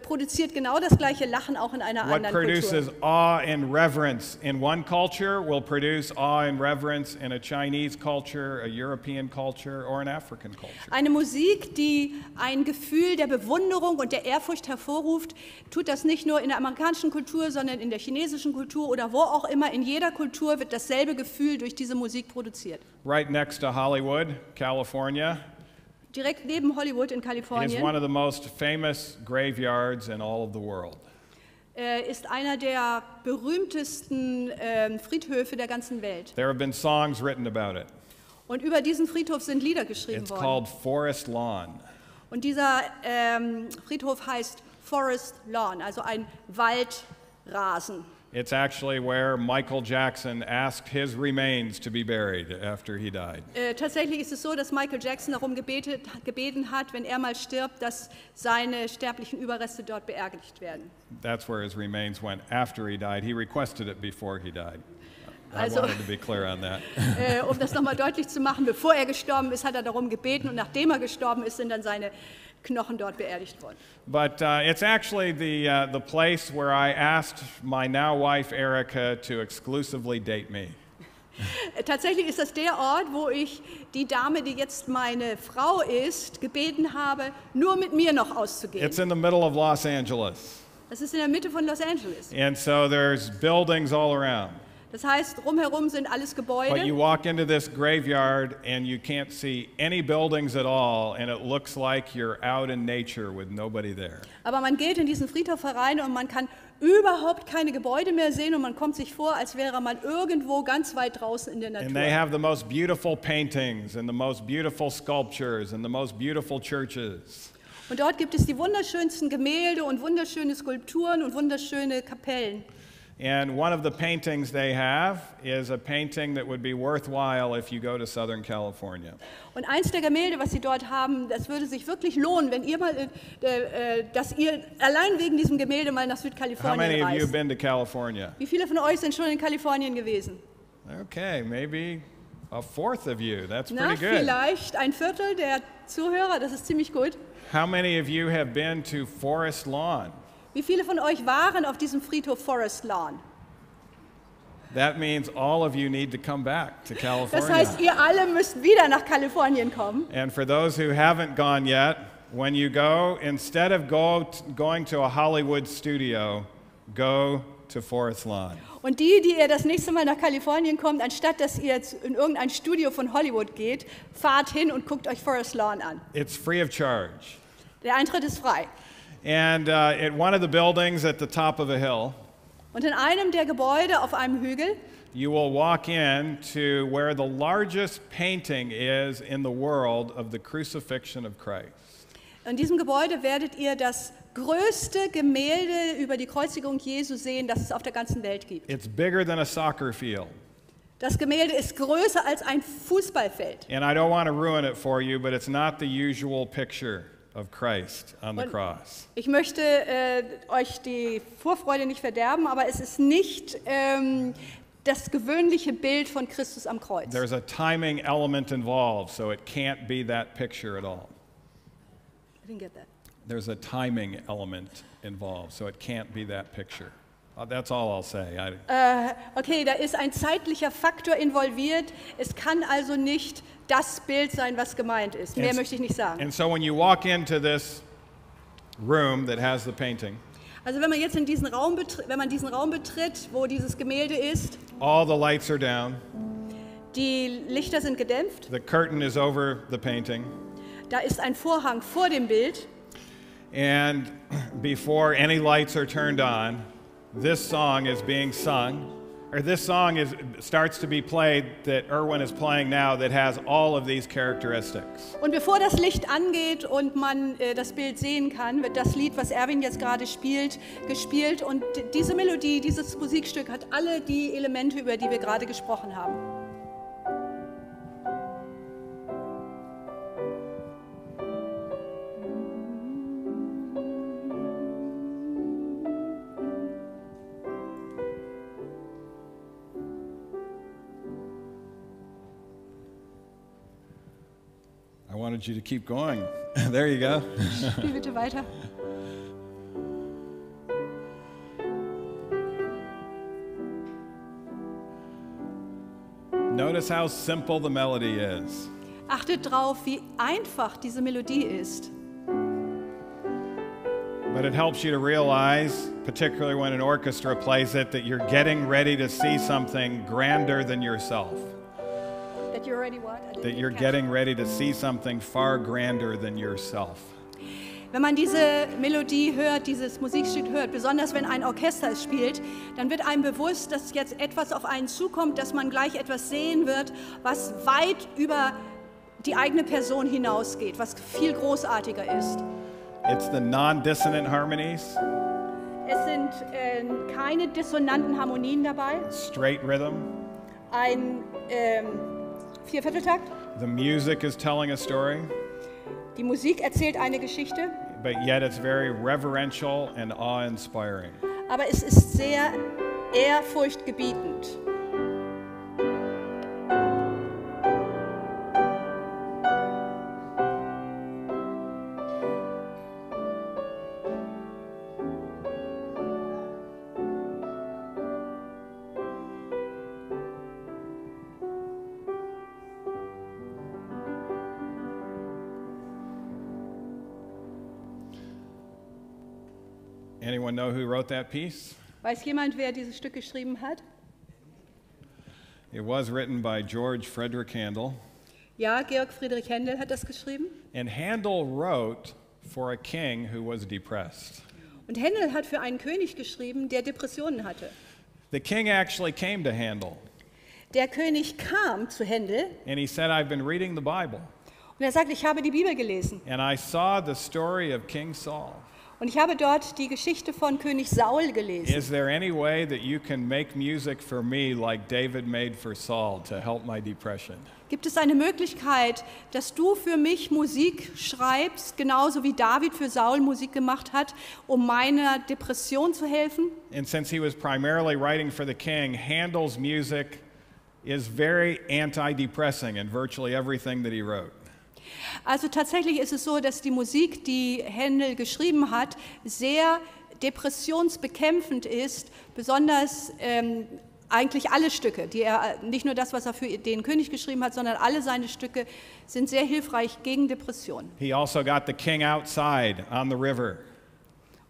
produziert genau das gleiche Lachen auch in einer What anderen produces Kultur. awe and reverence in one culture will produce awe and reverence in a Chinese culture, a European culture, or an African culture. Eine Musik, die ein Gefühl der Bewunderung und der Ehrfurcht hervorruft, tut das nicht nur in der amerikanischen Kultur, sondern in der chinesischen Kultur oder wo auch immer. In jeder Kultur wird dasselbe Gefühl durch diese Musik produziert. Right next to Hollywood, California, Direkt neben Hollywood in is one Kalifornien of the most famous graveyards in all of the world. ist einer der berühmtesten Friedhöfe der ganzen Welt. There have been songs written about it. Und über diesen Friedhof sind Lieder geschrieben It's worden. called Forest Lawn. Und dieser Friedhof heißt Forest Lawn, also ein Waldrasen. It's actually where Michael Jackson asked his remains to be buried after he died. Tatsächlich ist es so, dass Michael Jackson darum gebeten hat, wenn er mal stirbt, dass seine sterblichen Überreste dort beerdigt werden. That's where his remains went after he died. He requested it before he died. I Also- wanted to be clear on that. Um das nochmal deutlich zu machen, bevor er gestorben ist, hat er darum gebeten und nachdem er gestorben ist, sind dann seine Knochen dort beerdigt worden. But it's actually the place where I asked my now wife Erica to exclusively date me. Tatsächlich ist das der Ort, wo ich die Dame, die jetzt meine Frau ist, gebeten habe, nur mit mir noch auszugehen. It's in the middle of Los Angeles. Das ist in der Mitte von Los Angeles. And so there's buildings all around. Das heißt, drumherum sind alles But Gebäude. you walk into this graveyard and you can't see any buildings at all, and it looks like you're out in nature with nobody there. Aber man geht in diesen Friedhof herein und man kann überhaupt keine Gebäude mehr sehen und man kommt sich vor, als wäre man irgendwo ganz weit draußen in der And they Natur. have the most beautiful paintings and the most beautiful sculptures and the most beautiful churches. Und dort gibt es die wunderschönsten Gemälde und wunderschöne Skulpturen und wunderschöne Kapellen. And one of the paintings they have is a painting that would be worthwhile if you go to Southern California. Und eins der Gemälde, was sie dort haben, das würde sich wirklich lohnen, wenn ihr mal, dass ihr allein wegen diesem Gemälde mal nach How Südkalifornien many of you have reist. been to California? Wie viele von euch sind schon in Kalifornien gewesen? Okay, maybe a fourth of you. That's Na, pretty good. vielleicht ein Viertel der Zuhörer, das ist ziemlich gut. How many of you have been to Forest Lawn? Wie viele von euch waren auf diesem Friedhof Forest Lawn? That means all of you need to come back to Das California. heißt, ihr alle müsst wieder nach Kalifornien kommen. And for those who haven't gone yet, when you go, instead of going to a Hollywood studio, go to Forest Lawn. Und die ihr das nächste Mal nach Kalifornien kommt, anstatt dass ihr jetzt in irgendein Studio von Hollywood geht, fahrt hin und guckt euch Forest Lawn an. It's free of charge. Der Eintritt ist frei. And at one of the buildings at the top of a hill, Und in einem der Gebäude auf einem Hügel, you will walk in to where the largest painting is in the world of the crucifixion of Christ. in diesem Gebäude werdet ihr das größte Gemälde über die Kreuzigung Jesu sehen, das es auf der ganzen Welt gibt. It's bigger than a soccer field. Das Gemälde ist größer als ein Fußballfeld. And I don't want to ruin it for you, but it's not the usual picture of Christ on the Und cross. ich möchte euch die Vorfreude nicht verderben, aber es ist nicht das gewöhnliche Bild von Christus am Kreuz. There's a timing element involved, so it can't be that picture at all. I didn't get that. There's a timing element involved, so it can't be that picture. That's all I'll say. Okay, da ist ein zeitlicher Faktor involviert. Es kann also nicht das Bild sein, was gemeint ist. Mehr möchte ich nicht sagen. And so when you walk into this room that has the painting, Also wenn man jetzt in diesen Raum betritt, wo dieses Gemälde ist, all the lights are down, die Lichter sind gedämpft, the curtain is over the painting, da ist ein Vorhang vor dem Bild and before any lights are turned on, this song is being sung, or this song starts to be played that Erwin is playing now that has all of these characteristics. und bevor das Licht angeht und man das Bild sehen kann, wird das Lied, was Erwin jetzt gerade spielt, gespielt und diese Melodie, dieses Musikstück hat alle die Elemente, über die wir gerade gesprochen haben. I wanted you to keep going. There you go. Spiel bitte weiter. Notice how simple the melody is. Achtet drauf, wie einfach diese Melodie ist. But it helps you to realize, particularly when an orchestra plays it, that you're getting ready to see something grander than yourself. That you're already what? That you're getting ready to see something far grander than yourself. Wenn man diese Melodie hört, dieses Musikstück hört, besonders wenn ein Orchester es spielt, dann wird einem bewusst, dass jetzt etwas auf einen zukommt, dass man gleich etwas sehen wird, was weit über die eigene Person hinausgeht, was viel großartiger ist. It's the non-dissonant harmonies, Es sind keine dissonanten Harmonien dabei, straight rhythm. ein Viervierteltakt. The music is telling a story, Die Musik erzählt eine Geschichte, but yet it's very reverential and awe-inspiring. aber es ist sehr ehrfurchtgebietend. Anyone know who wrote that piece? Weiß jemand, wer dieses Stück geschrieben hat? It was written by George Frederick Handel. Ja, Georg Friedrich Händel hat das geschrieben. And Handel wrote for a king who was depressed. Und Händel hat für einen König geschrieben, der Depressionen hatte. The king actually came to Handel, Der König kam zu Händel and he said, I've been reading the Bible, und er sagt, ich habe die Bibel gelesen. and I saw the story of King Saul. Und ich habe dort die Geschichte von König Saul gelesen. Is there any way that you can make music for me like David made for Saul to help my depression? Gibt es eine Möglichkeit, dass du für mich Musik schreibst, genauso wie David für Saul Musik gemacht hat, um meiner Depression zu helfen? And since he was primarily writing for the king, Handel's music is very anti-depressing in virtually everything that he wrote. Also tatsächlich ist es so, dass die Musik, die Händel geschrieben hat, sehr depressionsbekämpfend ist, besonders eigentlich alle Stücke, nicht nur das, was er für den König geschrieben hat, sondern alle seine Stücke sind sehr hilfreich gegen Depressionen. He also got the king outside on the river.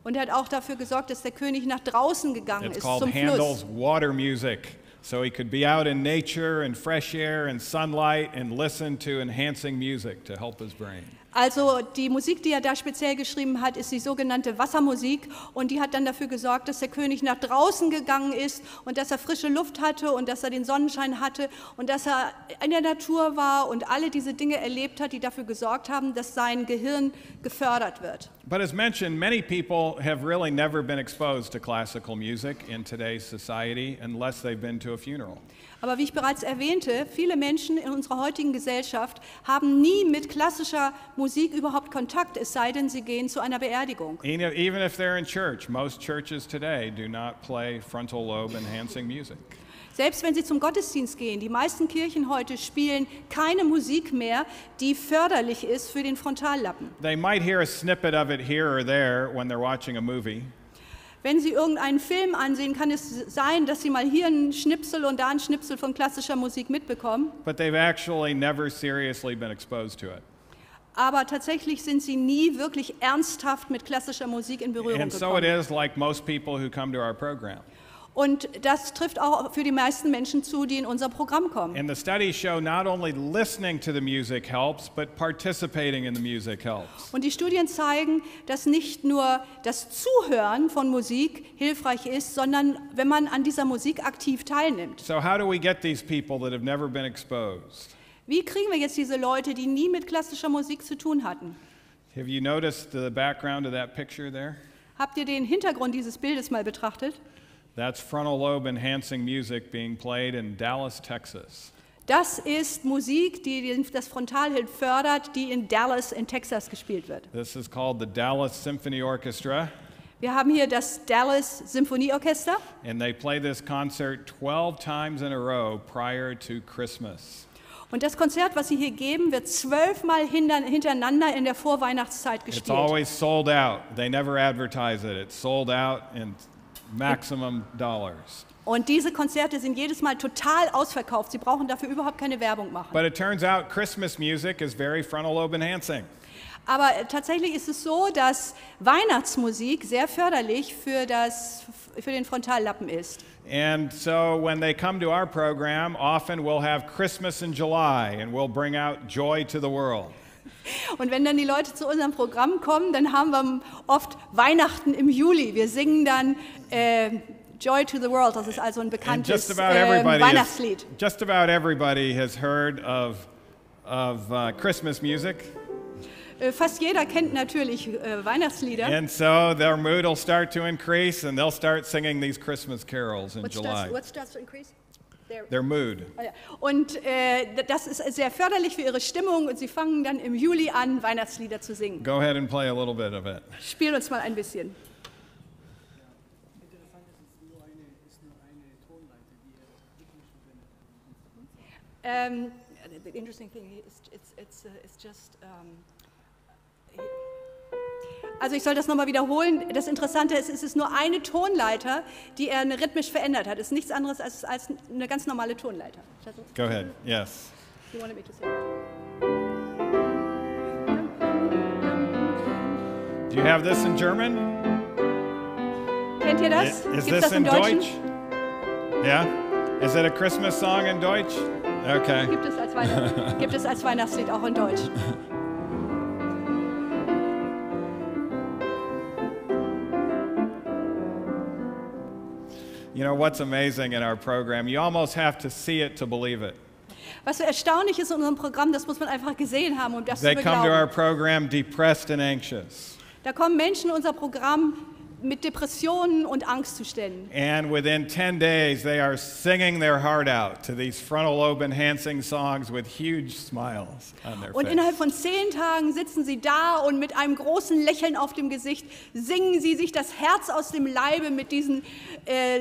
Und er hat auch dafür gesorgt, dass der König nach draußen gegangen It's ist, called zum Handel's Fluss. water music. So he could be out in nature and fresh air and sunlight and listen to enhancing music to help his brain. Also die Musik, die er da speziell geschrieben hat, ist die sogenannte Wassermusik und die hat dann dafür gesorgt, dass der König nach draußen gegangen ist und dass er frische Luft hatte und dass er den Sonnenschein hatte und dass er in der Natur war und alle diese Dinge erlebt hat, die dafür gesorgt haben, dass sein Gehirn gefördert wird. But as mentioned, many people have really never been exposed to classical music in today's society unless they've been to a funeral. Aber wie ich bereits erwähnte, viele Menschen in unserer heutigen Gesellschaft haben nie mit klassischer Musik überhaupt Kontakt, es sei denn, sie gehen zu einer Beerdigung. Even if they're in church, most churches today do not play frontal lobe enhancing music. Selbst wenn sie zum Gottesdienst gehen, die meisten Kirchen heute spielen keine Musik mehr, die förderlich ist für den Frontallappen. They might hear a snippet of it here or there when they're watching a movie. Wenn Sie irgendeinen Film ansehen, kann es sein, dass Sie mal hier einen Schnipsel und da einen Schnipsel von klassischer Musik mitbekommen. But they've actually never seriously been exposed to it. Aber tatsächlich sind Sie nie wirklich ernsthaft mit klassischer Musik in Berührung And so it gekommen. is like most people who come to our program. Und das trifft auch für die meisten Menschen zu, die in unser Programm kommen. And the studies show not only listening to the music helps, but participating in the music helps. Und die Studien zeigen, dass nicht nur das Zuhören von Musik hilfreich ist, sondern wenn man an dieser Musik aktiv teilnimmt. So how do we get these people that have never been exposed? Wie kriegen wir jetzt diese Leute, die nie mit klassischer Musik zu tun hatten? Have you noticed the background of that picture there? Habt ihr den Hintergrund dieses Bildes mal betrachtet? That's frontal lobe enhancing music being played in Dallas, Texas. Das ist Musik, die das Frontalhirn fördert, die in Dallas in Texas gespielt wird. This is called the Dallas Symphony Orchestra, Wir haben hier das Dallas Symphonieorchester and they play this concert 12 times in a row prior to Christmas. und das Konzert, was sie hier geben, wird 12 Mal hintereinander in der Vorweihnachtszeit It's gespielt. always sold out. They never advertise it. It's sold out and maximum dollars. Und diese Konzerte sind jedes Mal total ausverkauft. Sie brauchen dafür überhaupt keine Werbung machen. But it turns out Christmas music is very frontal lobe enhancing. Aber tatsächlich ist es so, dass Weihnachtsmusik sehr förderlich für den Frontallappen ist. And so when they come to our program, often we'll have Christmas in July and we'll bring out joy to the world. Und wenn dann die Leute zu unserem Programm kommen, dann haben wir oft Weihnachten im Juli. Wir singen dann Joy to the World. Das ist also ein And bekanntes Weihnachtslied. just about everybody has heard of Christmas music. Fast jeder kennt natürlich Weihnachtslieder. And so their mood will start to increase and they'll start singing these Christmas carols in July. What starts to increase? Their mood. Und das ist sehr förderlich für ihre Stimmung und sie fangen dann im Juli an, Weihnachtslieder zu singen. Go ahead and play a little bit of it. Spiel uns mal ein bisschen. The interesting thing is it's just also ich soll das nochmal wiederholen. Das Interessante ist, es ist nur eine Tonleiter, die er rhythmisch verändert hat. Es ist nichts anderes als eine ganz normale Tonleiter. Go ahead. Yes. You want me to say that? Do you have this in German? Kennt ihr das? Is Gibt's this das in Deutschen? Deutsch? Yeah? Is it a Christmas song in Deutsch? Okay. Gibt es als Weihnachtslied auch in Deutsch. You know what's amazing in our program? You almost have to see it to believe it. Was so erstaunlich ist in unserem Programm, das muss man einfach gesehen haben, um das They zu come to our beglauben. program depressed and anxious. Da kommen Menschen in unser Programm mit Depressionen und Angstzuständen. And within 10 days, they are singing their heart out to these frontal lobe enhancing songs with huge smiles on their Und face. innerhalb von 10 Tagen sitzen sie da und mit einem großen Lächeln auf dem Gesicht singen sie sich das Herz aus dem Leibe mit diesen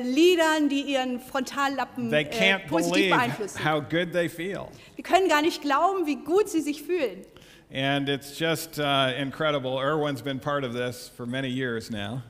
Liedern, die ihren Frontallappen They can't positiv believe beeinflussen. how good they feel. Wir können gar nicht glauben, wie gut sie sich fühlen. And it's just incredible. Erwin's been part of this for many years now.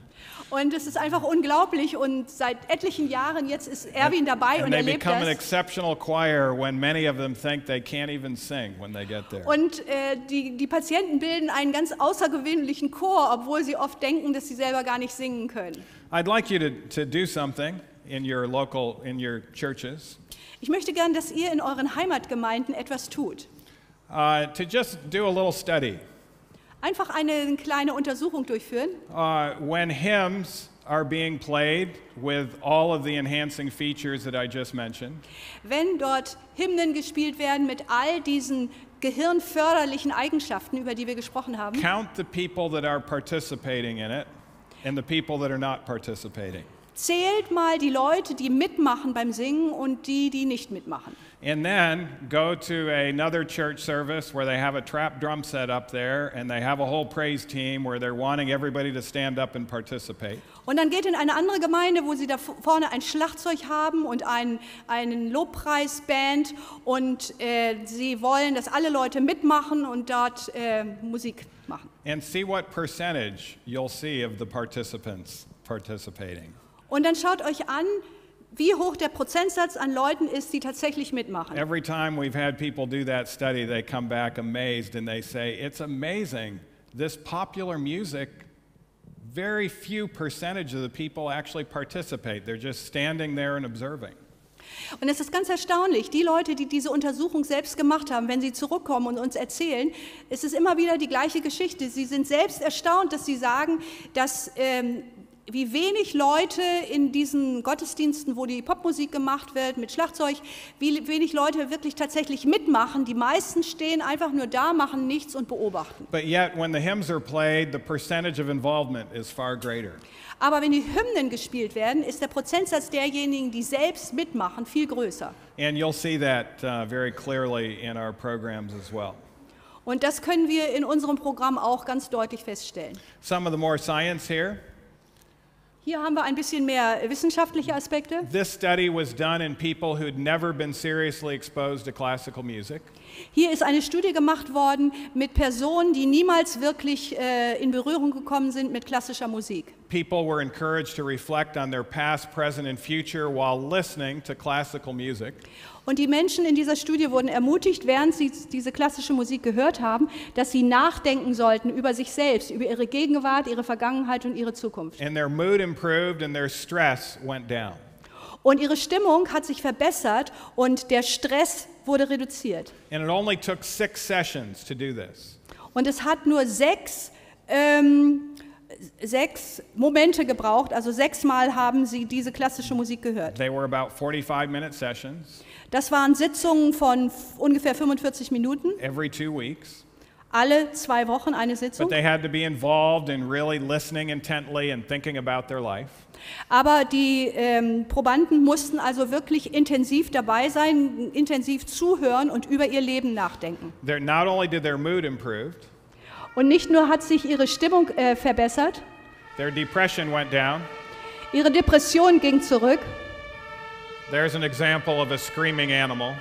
Und es ist einfach unglaublich und seit etlichen Jahren jetzt ist Erwin dabei And und they erlebt become an das. exceptional choir when many of them think they can't even sing when they get there. Und die Patienten bilden einen ganz außergewöhnlichen Chor, obwohl sie oft denken, dass sie selber gar nicht singen können. I'd like you to do something in your churches. Ich möchte gern, dass ihr in euren Heimatgemeinden etwas tut. To just do a little study. Einfach eine kleine Untersuchung durchführen. When hymns are being played with all of the enhancing features that I just mentioned, Wenn dort Hymnen gespielt werden mit all diesen gehirnförderlichen Eigenschaften, über die wir gesprochen haben, count the people that are participating in it and the people that are not participating. zählt mal die Leute, die mitmachen beim Singen und die nicht mitmachen. And then go to another church service where they have a trap drum set up there and they have a whole praise team where they're wanting everybody to stand up and participate. Und dann geht in eine andere Gemeinde, wo sie da vorne ein Schlagzeug haben und einen Lobpreisband und sie wollen, dass alle Leute mitmachen und dort Musik machen. And see what percentage you'll see of the participants participating. Und dann schaut euch an, wie hoch der Prozentsatz an Leuten ist, die tatsächlich mitmachen. Every time we've had people do that study, they come back amazed and they say, it's amazing, this popular music, very few percentage of the people actually participate. They're just standing there and observing. Und es ist ganz erstaunlich, die Leute, die diese Untersuchung selbst gemacht haben, wenn sie zurückkommen und uns erzählen, ist es immer wieder die gleiche Geschichte. Sie sind selbst erstaunt, dass sie sagen, dass wie wenig Leute in diesen Gottesdiensten, wo die Popmusik gemacht wird mit Schlagzeug, wie wenig Leute wirklich tatsächlich mitmachen. Die meisten stehen einfach nur da, machen nichts und beobachten. But yet, when the hymns are played, the percentage of involvement is far greater. Aber wenn die Hymnen gespielt werden, ist der Prozentsatz derjenigen, die selbst mitmachen, viel größer. And you'll see that very clearly in our programs as well. Und das können wir in unserem Programm auch ganz deutlich feststellen. Some of the more science here. Hier haben wir ein bisschen mehr wissenschaftliche Aspekte. This study was done in people who'd never been seriously exposed to classical music. Hier ist eine Studie gemacht worden mit Personen, die niemals wirklich in Berührung gekommen sind mit klassischer Musik. People were encouraged to reflect on their past, present, and future while listening to classical music. Und die Menschen in dieser Studie wurden ermutigt, während sie diese klassische Musik gehört haben, dass sie nachdenken sollten über sich selbst, über ihre Gegenwart, ihre Vergangenheit und ihre Zukunft. And their mood improved and their stress went down. Und ihre Stimmung hat sich verbessert und der Stress wurde reduziert. And it only took 6 sessions to do this. Und es hat nur 6 Momente gebraucht, also 6 Mal haben sie diese klassische Musik gehört. They were about 45-minute sessions Das waren Sitzungen von ungefähr 45 Minuten, every 2 weeks. alle 2 Wochen eine But Sitzung. they had to be involved in really listening intently and thinking about their life. Aber die Probanden mussten also wirklich intensiv dabei sein, intensiv zuhören und über ihr Leben nachdenken. Not only did their mood improve, Und nicht nur hat sich ihre Stimmung verbessert, their depression went down. ihre Depression ging zurück. There's an example of a screaming animal.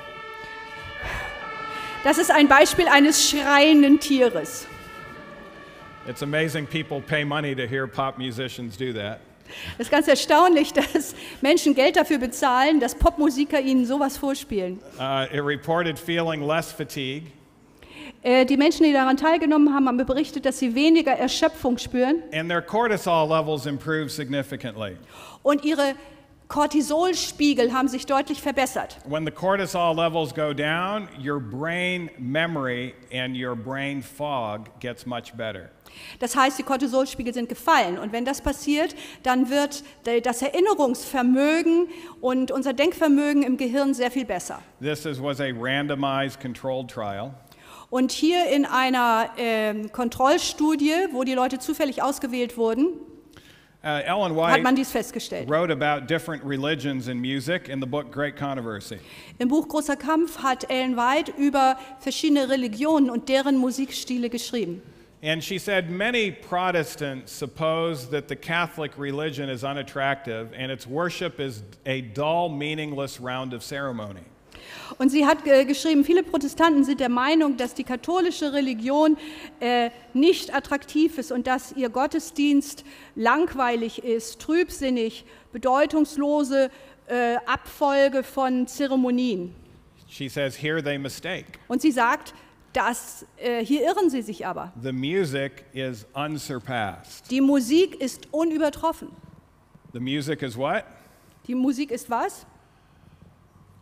Das ist ein Beispiel eines schreienden Tieres. It's amazing people pay money to hear pop musicians do that. Es ist ganz erstaunlich, dass Menschen Geld dafür bezahlen, dass Popmusiker ihnen sowas vorspielen. It reported feeling less fatigue. Die Menschen, die daran teilgenommen haben, haben berichtet, dass sie weniger Erschöpfung spüren. And their cortisol levels improved significantly. Und ihre Cortisolspiegel haben sich deutlich verbessert. When the cortisol levels go down, your brain memory and your brain fog gets much better. Das heißt, die Cortisolspiegel sind gefallen. Und wenn das passiert, dann wird das Erinnerungsvermögen und unser Denkvermögen im Gehirn sehr viel besser. This was a randomized controlled trial. Und hier in einer Kontrollstudie, wo die Leute zufällig ausgewählt wurden, Ellen hat man White dies festgestellt. wrote about different religions in music in the book Great Controversy. Im Buch Großer Kampf hat Ellen White über verschiedene Religionen und deren Musikstile geschrieben. And she said many Protestants suppose that the Catholic religion is unattractive and its worship is a dull, meaningless round of ceremony. Und sie hat geschrieben, viele Protestanten sind der Meinung, dass die katholische Religion nicht attraktiv ist und dass ihr Gottesdienst langweilig ist, trübsinnig, bedeutungslose Abfolge von Zeremonien. She says here they mistake. Und sie sagt, hier irren sie sich aber. The music is unsurpassed. Die Musik ist unübertroffen. The music is what? Die Musik ist was?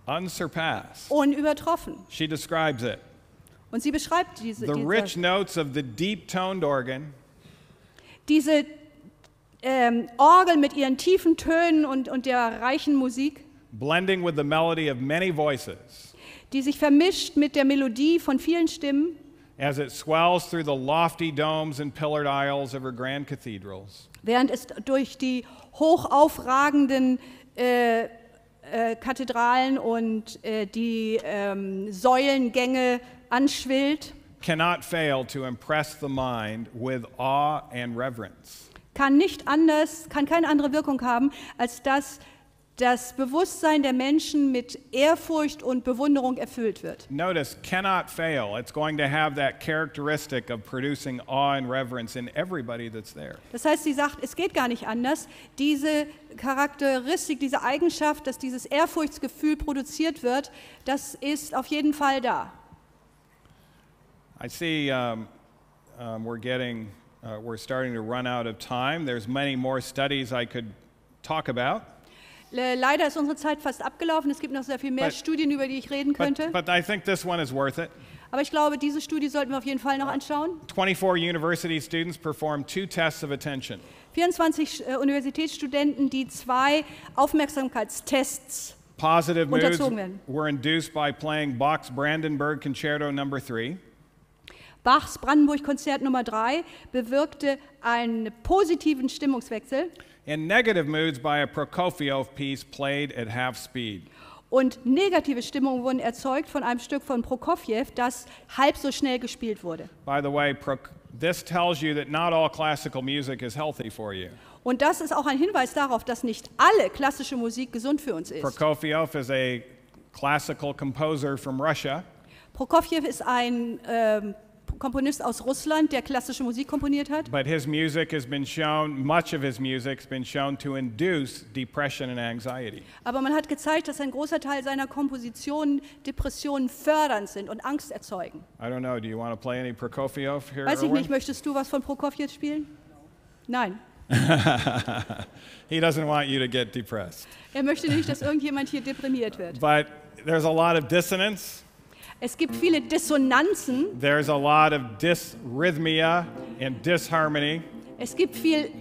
Unsurpassed. Unübertroffen. She describes it. Und sie beschreibt diese rich notes of the deep-toned organ, diese Orgel mit ihren tiefen Tönen und der reichen Musik, blending with the melody of many voices, die sich vermischt mit der Melodie von vielen Stimmen, as it swells through the lofty domes and pillared aisles of her grand cathedrals. Während es durch die hochaufragenden Kathedralen und die Säulengänge anschwillt, cannot fail to impress the mind with awe and reverence. kann keine andere Wirkung haben, als dass das Bewusstsein der Menschen mit Ehrfurcht und Bewunderung erfüllt wird. Notice, cannot fail. It's going to have that characteristic of producing awe and reverence in everybody that's there. Das heißt, sie sagt, es geht gar nicht anders. Diese Charakteristik, diese Eigenschaft, dass dieses Ehrfurchtsgefühl produziert wird, das ist auf jeden Fall da. I see we're starting to run out of time. There's many more studies I could talk about. Leider ist unsere Zeit fast abgelaufen. Es gibt noch sehr viel mehr Studien, über die ich reden könnte. But I think this one is worth it. Aber ich glaube, diese Studie sollten wir auf jeden Fall noch anschauen. 24 university students performed 2 tests of attention. 24 Universitätsstudenten, die 2 Aufmerksamkeitstests Positive moods unterzogen werden. were induced by playing Bach's Brandenburg Concerto No. 3. Bachs Brandenburg-Konzert Nummer 3 bewirkte einen positiven Stimmungswechsel. And negative moods by a Prokofiev piece played at half speed. Und negative Stimmungen wurden erzeugt von einem Stück von Prokofjew, das halb so schnell gespielt wurde. By the way, this tells you that not all classical music is healthy for you. Und das ist auch ein Hinweis darauf, dass nicht alle klassische Musik gesund für uns ist. Prokofiev is a classical composer from Russia. Prokofjew ist ein Komponist aus Russland, der klassische Musik komponiert hat. But his music has been shown, much of his music has been shown to induce depression and anxiety. Aber man hat gezeigt, dass ein großer Teil seiner Kompositionen Depressionen fördernd sind und Angst erzeugen. I don't know, do you want to play any Prokofiev here, Weiß ich Erwin? nicht, möchtest du was von Prokofjew spielen? Nein. He doesn't want you to get depressed. Er möchte nicht, dass irgendjemand hier deprimiert wird. But there's a lot of dissonance. Es gibt viele Dissonanzen. There's a lot of dysrhythmia and disharmony. Es gibt viel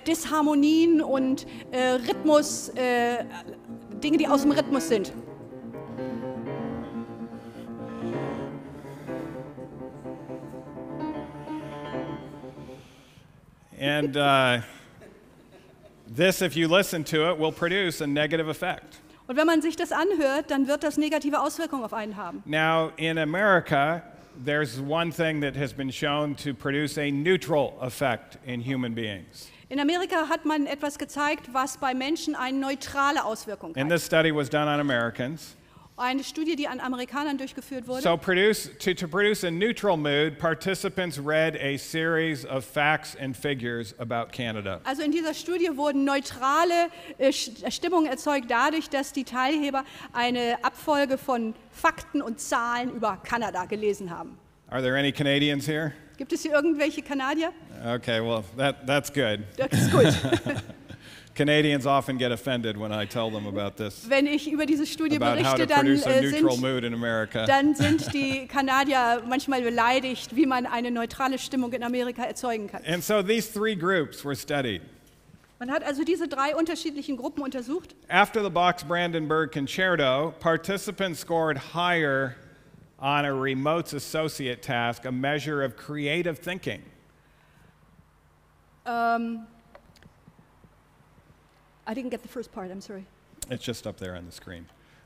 Disharmonien und Rhythmus, Dinge, die aus dem Rhythmus sind. And this, if you listen to it, will produce a negative effect. Und wenn man sich das anhört, dann wird das negative Auswirkungen auf einen haben. Now, in America, there's one thing that has been shown to produce a neutral effect in human beings. In Amerika hat man etwas gezeigt, was bei Menschen eine neutrale Auswirkung And hat. this study was done on Americans. Eine Studie, die an Amerikanern durchgeführt wurde. So to produce a neutral mood, participants read a series of facts and figures about Canada. Also in dieser Studie wurden neutrale Stimmungen erzeugt dadurch, dass die Teilnehmer eine Abfolge von Fakten und Zahlen über Kanada gelesen haben. Are there any Canadians here? Gibt es hier irgendwelche Kanadier? Okay, well, that's good. Das ist gut. Canadians often get offended when I tell them about this. Wenn ich über diese Studie About how berichte, to produce a neutral mood in America. dann sind die Kanadier manchmal beleidigt, wie man eine neutrale Stimmung in Amerika erzeugen kann. And so these 3 groups were studied. Man hat also diese 3 unterschiedlichen Gruppen untersucht. After the Bach's Brandenburg Concerto, participants scored higher on a remote associate task a measure of creative thinking? I didn't get the first part, I'm sorry. It's just up there on the screen.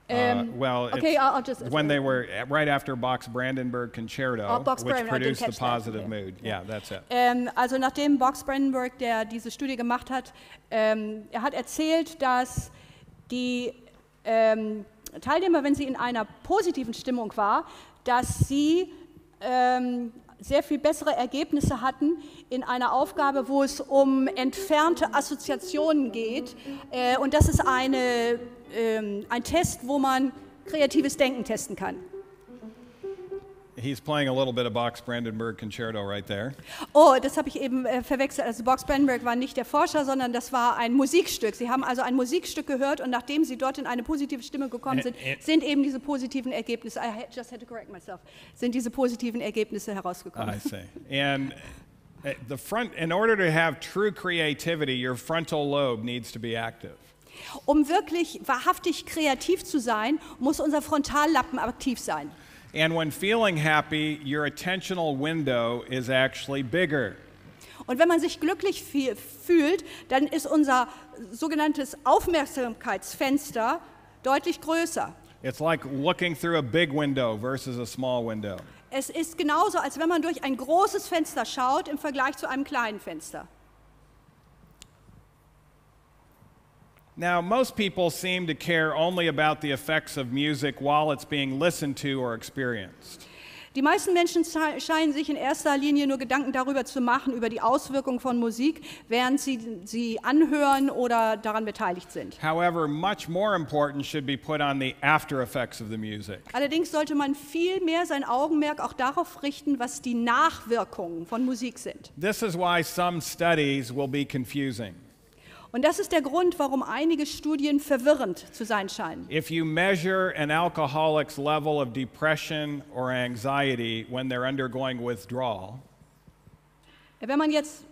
Okay, I'll just... when they were right after Bach's Brandenburg Concerto, Bach's which Brandenburg, produced the I didn't catch positive that. mood. Yeah, that's it. Also nachdem Bach's Brandenburg, der diese Studie gemacht hat, er hat erzählt, dass die Teilnehmer, wenn sie in einer positiven Stimmung war, dass sie sehr viel bessere Ergebnisse hatten in einer Aufgabe, wo es um entfernte Assoziationen geht. Und das ist ein Test, wo man kreatives Denken testen kann. He's playing a little bit of Bach's Brandenburg Concerto right there. Oh, das habe ich eben verwechselt. Also Bach's Brandenburg war nicht der Forscher, sondern das war ein Musikstück. Sie haben also ein Musikstück gehört und nachdem Sie dort in eine positive Stimme gekommen sind, sind eben diese positiven Ergebnisse, I just had to correct myself, sind diese positiven Ergebnisse herausgekommen. I see. And in order to have true creativity, your frontal lobe needs to be active. Um wirklich wahrhaftig kreativ zu sein, muss unser Frontallappen aktiv sein. And when feeling happy, your attentional window is actually bigger. Und wenn man sich glücklich fühlt, dann ist unser sogenanntes Aufmerksamkeitsfenster deutlich größer. It's like looking through a big window versus a small window. Es ist genauso, als wenn man durch ein großes Fenster schaut im Vergleich zu einem kleinen Fenster. Now, most people seem to care only about the effects of music while it's being listened to or experienced. Die meisten Menschen scheinen sich in erster Linie nur Gedanken darüber zu machen, über die Auswirkungen von Musik, während sie anhören oder daran beteiligt sind. However, much more important should be put on the after effects of the music. Allerdings sollte man viel mehr sein Augenmerk auch darauf richten, was die Nachwirkungen von Musik sind. This is why some studies will be confusing. Und das ist der Grund, warum einige Studien verwirrend zu sein scheinen. If you measure an alcoholic's level of depression or anxiety when they're undergoing withdrawal, wenn man jetzt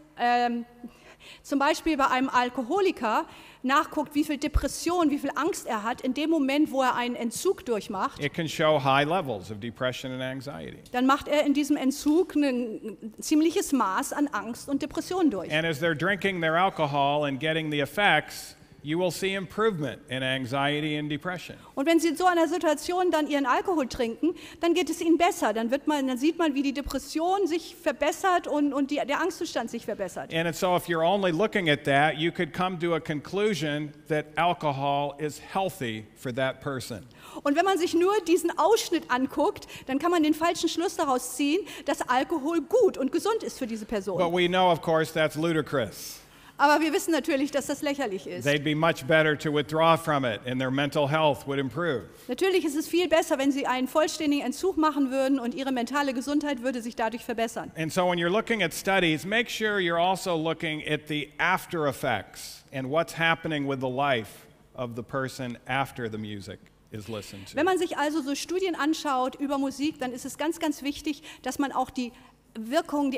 zum Beispiel bei einem Alkoholiker nachguckt, wie viel Depression, wie viel Angst er hat, in dem Moment, wo er einen Entzug durchmacht, it can show high levels of depression and anxiety. dann macht er in diesem Entzug ein ziemliches Maß an Angst und Depression durch. And as they're drinking their alcohol and getting the effects, you will see improvement in anxiety and depression. Und wenn sie in so einer Situation dann ihren Alkohol trinken, dann geht es ihnen besser. Dann sieht man, wie die Depression sich verbessert und der Angstzustand sich verbessert. And so if you're only looking at that, you could come to a conclusion that alcohol is healthy for that person. Und wenn man sich nur diesen Ausschnitt anguckt, dann kann man den falschen Schluss daraus ziehen, dass Alkohol gut und gesund ist für diese Person. But we know, of course, that's ludicrous. Aber wir wissen natürlich, dass das lächerlich ist. They'd be much better to withdraw from it and their mental health would improve. Natürlich ist es viel besser, wenn sie einen vollständigen Entzug machen würden und ihre mentale Gesundheit würde sich dadurch verbessern. And so when you're looking at studies, make sure you're also looking at the after effects and what's happening with the life of the person after the music is listened to. Wenn man sich also so Studien anschaut über Musik, dann ist es ganz, ganz wichtig, dass man auch die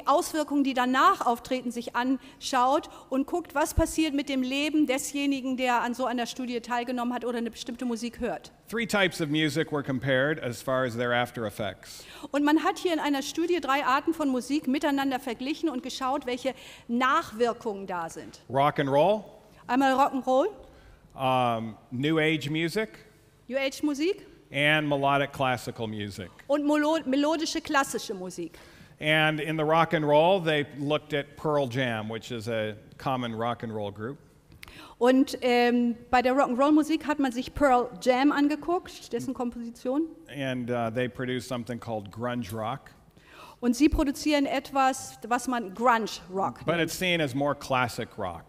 Auswirkungen, die danach auftreten, sich anschaut und guckt, was passiert mit dem Leben desjenigen, der an so einer Studie teilgenommen hat oder eine bestimmte Musik hört. 3 types of music were compared as far as their after effects. Und man hat hier in einer Studie 3 Arten von Musik miteinander verglichen und geschaut, welche Nachwirkungen da sind. Rock and roll, Einmal Rock'n'Roll, New Age music, New Age Musik and melodic classical music. und melodische klassische Musik. And in the rock and roll, they looked at Pearl Jam, which is a common rock and roll group. Und bei der Rock'n'Roll-Musik hat man sich Pearl Jam angeguckt, dessen Komposition. And they produced something called grunge rock. Und sie produzieren etwas, was man Grunge Rock But nennt. it's seen as more classic rock.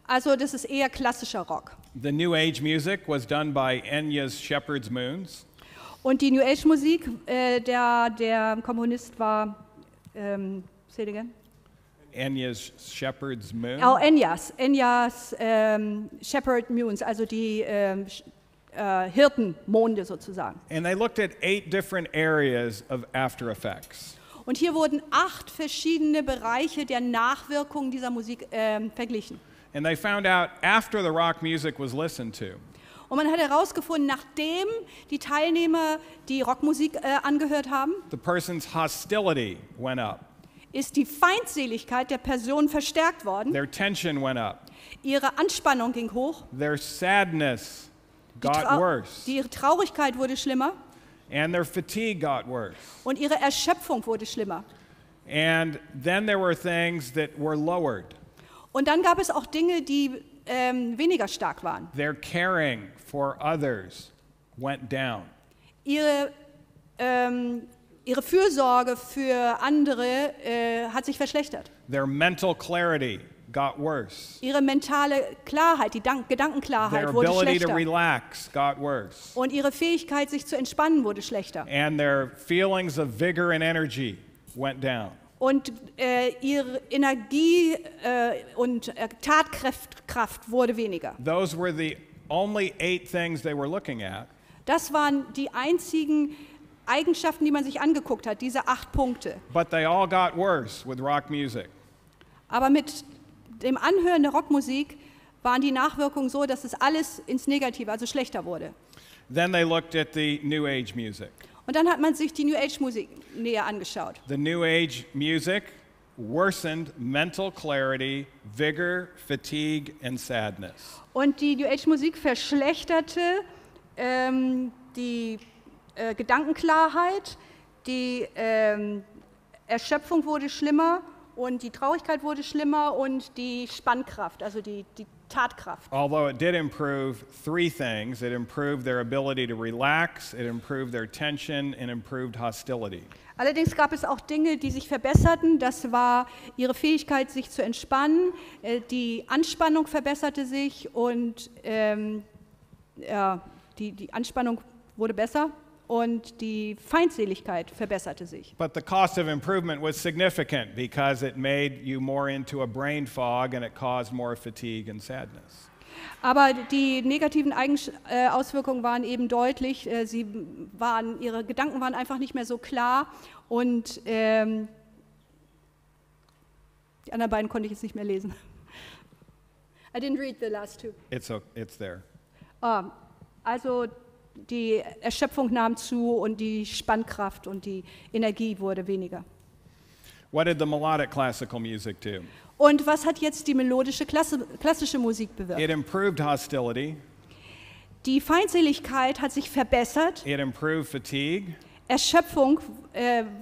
Also das ist eher klassischer Rock. The New Age music was done by Enya's Shepherd's Moons. Und die New Age Musik, der Komponist war, say it again? Enya's Shepherd's Moon. Oh, Enyas Shepherd Moons, also die Hirtenmonde sozusagen. And they looked at 8 different areas of after effects. Und hier wurden 8 verschiedene Bereiche der Nachwirkungen dieser Musik verglichen. And they found out after the rock music was listened to, Und man hat herausgefunden, nachdem die Teilnehmer die Rockmusik angehört haben, the person's hostility went up. ist die Feindseligkeit der Person verstärkt worden. Their tension went up. Ihre Anspannung ging hoch. Their sadness got worse. Die Traurigkeit wurde schlimmer. And their fatigue got worse. Und ihre Erschöpfung wurde schlimmer. And then there were things that were lowered. Und dann gab es auch Dinge, die weniger stark waren. Their caring for others went down. Ihre Fürsorge für andere hat sich verschlechtert. Their mental clarity got worse. Ihre mentale Klarheit, die Gedankenklarheit Their wurde ability to schlechter. relax got worse. Und ihre Fähigkeit, sich zu entspannen, wurde schlechter. And their feelings of vigor and energy went down. Und ihre Energie und Tatkraft wurde weniger. Those were the only 8 things they were looking at. Das waren die einzigen Eigenschaften, die man sich angeguckt hat, diese 8 Punkte. But they all got worse with rock music. Aber mit dem Anhören der Rockmusik waren die Nachwirkungen so, dass es alles ins Negative, also schlechter wurde. Then they looked at the New Age music. Und dann hat man sich die New Age Musik näher angeschaut. The New Age music worsened mental clarity, vigor, fatigue, and sadness. Und die New Age Musik verschlechterte die Gedankenklarheit, die Erschöpfung wurde schlimmer und die Traurigkeit wurde schlimmer und die Spannkraft, also die Tatkraft. Although it did improve 3 things, it improved their ability to relax, it improved their tension, and improved hostility. Allerdings gab es auch Dinge, die sich verbesserten. Das war ihre Fähigkeit, sich zu entspannen. Die Anspannung verbesserte sich und die Anspannung wurde besser und die Feindseligkeit verbesserte sich. But the cost of improvement was significant because it made you more into a brain fog and it caused more fatigue and sadness. Aber die negativen Auswirkungen waren eben deutlich. Ihre Gedanken waren einfach nicht mehr so klar und die anderen beiden konnte ich jetzt nicht mehr lesen. I didn't read the last 2. It's there. Also die Erschöpfung nahm zu und die Spannkraft und die Energie wurde weniger. What did the melodic classical music do? Und was hat jetzt die melodische klassische Musik bewirkt? It improved hostility. Die Feindseligkeit hat sich verbessert. It improved fatigue. Erschöpfung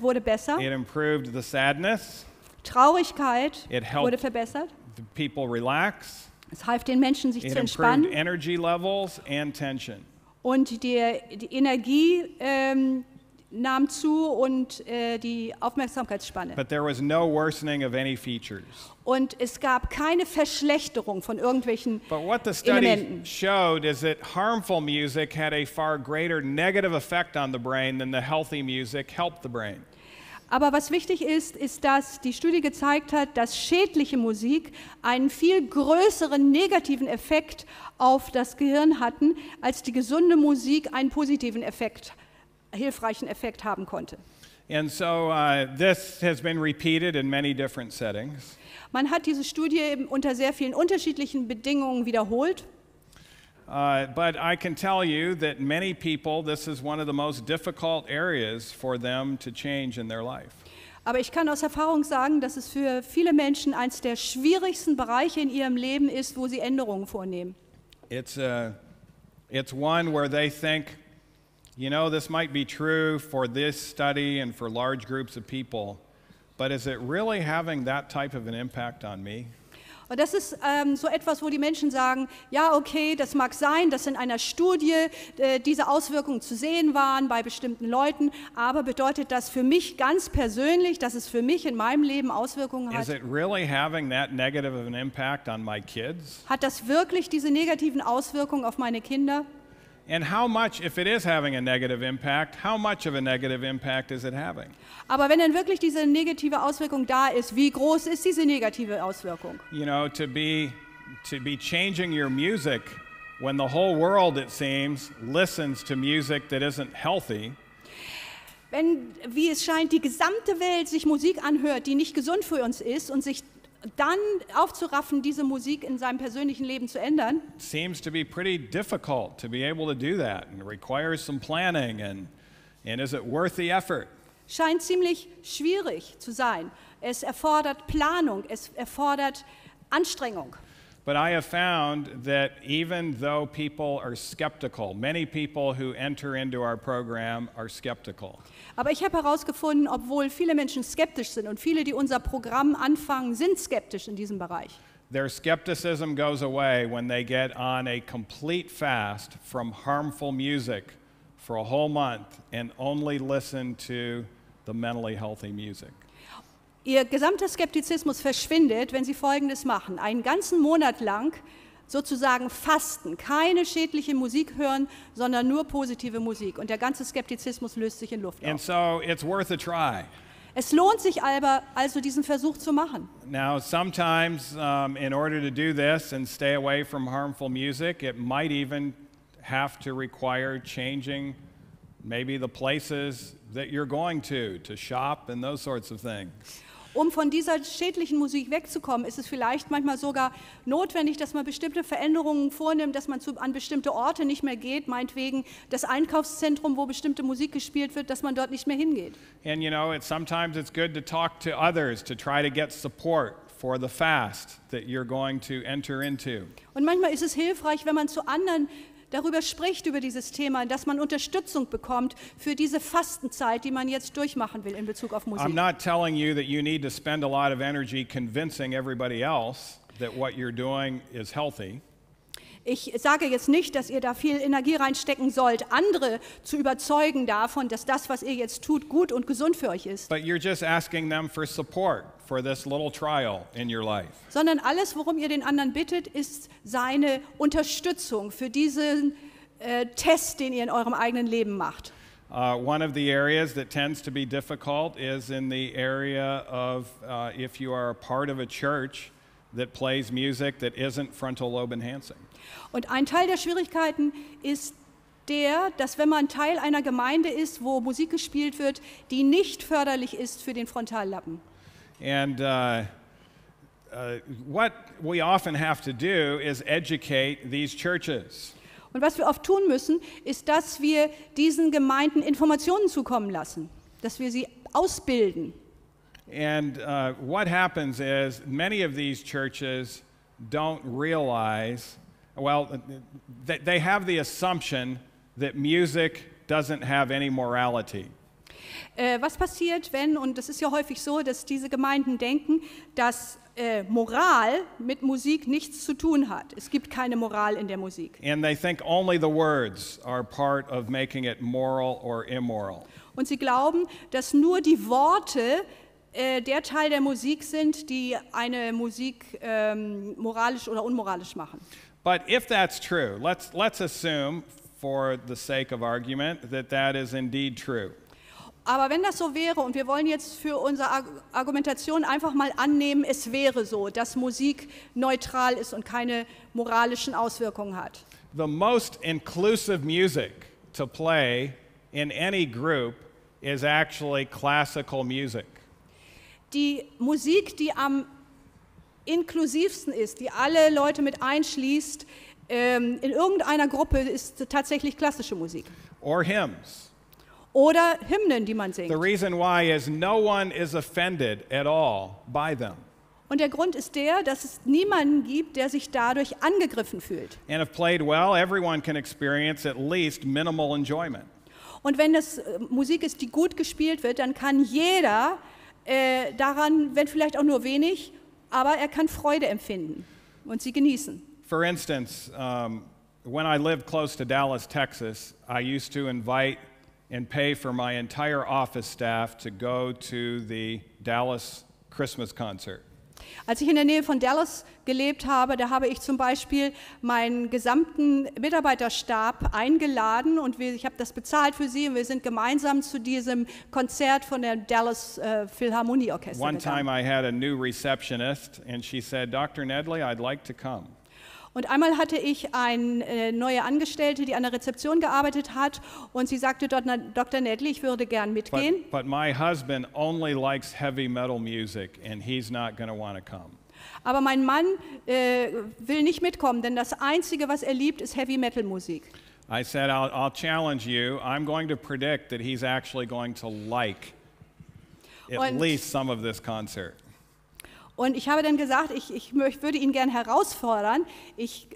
wurde besser. It improved the sadness. Traurigkeit It helped wurde verbessert. the people relax. Es half den Menschen, sich It zu improved entspannen. energy levels and tension. Und die Energie nahm zu und die Aufmerksamkeitsspanne. But there was no worsening of any features. Und es gab keine Verschlechterung von irgendwelchen But what the study Elementen. showed is that harmful music had a far greater negative effect on the brain than the healthy music helped the brain. Aber was wichtig ist, ist, dass die Studie gezeigt hat, dass schädliche Musik einen viel größeren negativen Effekt auf das Gehirn hatten, als die gesunde Musik einen positiven Effekt, hilfreichen Effekt haben konnte. And so this has been repeated in many different settings. Man hat diese Studie eben unter sehr vielen unterschiedlichen Bedingungen wiederholt. But I can tell you that many people, this is one of the most difficult areas for them to change in their life. Aber ich kann aus Erfahrung sagen, dass es für viele Menschen eines der schwierigsten Bereiche in ihrem Leben ist, wo sie Änderungen vornehmen. It's one where they think, you know, this might be true for this study and for large groups of people, but is it really having that type of an impact on me? Und das ist so etwas, wo die Menschen sagen, ja, okay, das mag sein, dass in einer Studie diese Auswirkungen zu sehen waren bei bestimmten Leuten, aber bedeutet das für mich ganz persönlich, dass es für mich in meinem Leben Auswirkungen Is hat? it really having that negative of an impact on my kids? Hat das wirklich diese negativen Auswirkungen auf meine Kinder? And how much, if it is having a negative impact, how much of a negative impact is it having? Aber wenn dann wirklich diese negative Auswirkung da ist, wie groß ist diese negative Auswirkung? You know, to be changing your music when the whole world, it seems, listens to music that isn't healthy. Wenn, wie es scheint, die gesamte Welt sich Musik anhört, die nicht gesund für uns ist und sich dann aufzuraffen, diese Musik in seinem persönlichen Leben zu ändern, seems to be pretty difficult to be able to do that, and it requires some planning, and is it worth the effort? scheint ziemlich schwierig zu sein. Es erfordert Planung, es erfordert Anstrengung. But I have found that even though people are skeptical, many people who enter into our program are skeptical. Aber ich habe herausgefunden, obwohl viele Menschen skeptisch sind und viele, die unser Programm anfangen, sind skeptisch in diesem Bereich. Their skepticism goes away when they get on a complete fast from harmful music for a whole month and only listen to the mentally healthy music. Ihr gesamter Skeptizismus verschwindet, wenn Sie Folgendes machen. Einen ganzen Monat lang sozusagen fasten, keine schädliche Musik hören, sondern nur positive Musik. Und der ganze Skeptizismus löst sich in Luft And auf. so it's worth a try. Es lohnt sich aber, also diesen Versuch zu machen. Now, sometimes in order to do this and stay away from harmful music, it might even have to require changing maybe the places that you're going to shop and those sorts of things. Um von dieser schädlichen Musik wegzukommen, ist es vielleicht manchmal sogar notwendig, dass man bestimmte Veränderungen vornimmt, dass man an bestimmte Orte nicht mehr geht, meinetwegen das Einkaufszentrum, wo bestimmte Musik gespielt wird, dass man dort nicht mehr hingeht. And you know, sometimes it's good to talk to others to try to get support for the fast that you're going to enter into. Und manchmal ist es hilfreich, wenn man zu anderen darüber spricht, über dieses Thema, dass man Unterstützung bekommt für diese Fastenzeit, die man jetzt durchmachen will in Bezug auf Musik. I'm not telling you that you need to spend a lot of energy convincing everybody else that what you're doing is healthy. Ich sage jetzt nicht, dass ihr da viel Energie reinstecken sollt, andere zu überzeugen davon, dass das, was ihr jetzt tut, gut und gesund für euch ist. But you're just asking them for support for this little trial in your life. Sondern alles, worum ihr den anderen bittet, ist seine Unterstützung für diesen Test, den ihr in eurem eigenen Leben macht. One of the areas that tends to be difficult is in the area of if you are a part of a church that plays music that isn't frontal lobe enhancing. Und ein Teil der Schwierigkeiten ist der, dass wenn man Teil einer Gemeinde ist, wo Musik gespielt wird, die nicht förderlich ist für den Frontallappen. And what we often have to do is educate these churches. Und was wir oft tun müssen, ist, dass wir diesen Gemeinden Informationen zukommen lassen, dass wir sie ausbilden. And what happens is many of these churches don't realize, well, they have the assumption that music doesn't have any morality. Was passiert, wenn, und das ist ja häufig so, dass diese Gemeinden denken, dass Moral mit Musik nichts zu tun hat. Es gibt keine Moral in der Musik. And they think only the words are part of making it moral or immoral. Und sie glauben, dass nur die Worte der Teil der Musik sind, die eine Musik moralisch oder unmoralisch machen. But if that's true, let's assume, for the sake of argument, that is indeed true. Aber wenn das so wäre, und wir wollen jetzt für unsere Argumentation einfach mal annehmen, es wäre so, dass Musik neutral ist und keine moralischen Auswirkungen hat. The most inclusive music to play in any group is actually classical music. Die Musik, die am inklusivsten ist, die alle Leute mit einschließt, in irgendeiner Gruppe, ist tatsächlich klassische Musik. Or hymns. Oder Hymnen, die man singt. The reason why is no one is offended at all by them. Und der Grund ist der, dass es niemanden gibt, der sich dadurch angegriffen fühlt. And if played well, everyone can experience at least minimal enjoyment. Und wenn das Musik ist, die gut gespielt wird, dann kann jeder daran, wenn vielleicht auch nur wenig, aber er kann Freude empfinden und sie genießen. For instance, when I lived close to Dallas, Texas, I used to invite and pay for my entire office staff to go to the Dallas Christmas concert. Als ich in der Nähe von Dallas gelebt habe, da habe ich zum Beispiel meinen gesamten Mitarbeiterstab eingeladen und ich habe das bezahlt für sie und wir sind gemeinsam zu diesem Konzert von der Dallas Philharmonieorchester One gegangen. time I had a new receptionist and she said, Dr. Nedley, I'd like to come. Und einmal hatte ich eine neue Angestellte, die an der Rezeption gearbeitet hat und sie sagte, Dr. Nedley, ich würde gern mitgehen. But my husband only likes heavy metal music and he's not going to want to come. Aber mein Mann will nicht mitkommen, denn das Einzige, was er liebt, ist Heavy-Metal-Musik. I said, I'll challenge you. I'm going to predict that he's actually going to like at least some of this concert. Und ich habe dann gesagt, ich würde ihn gern herausfordern. Ich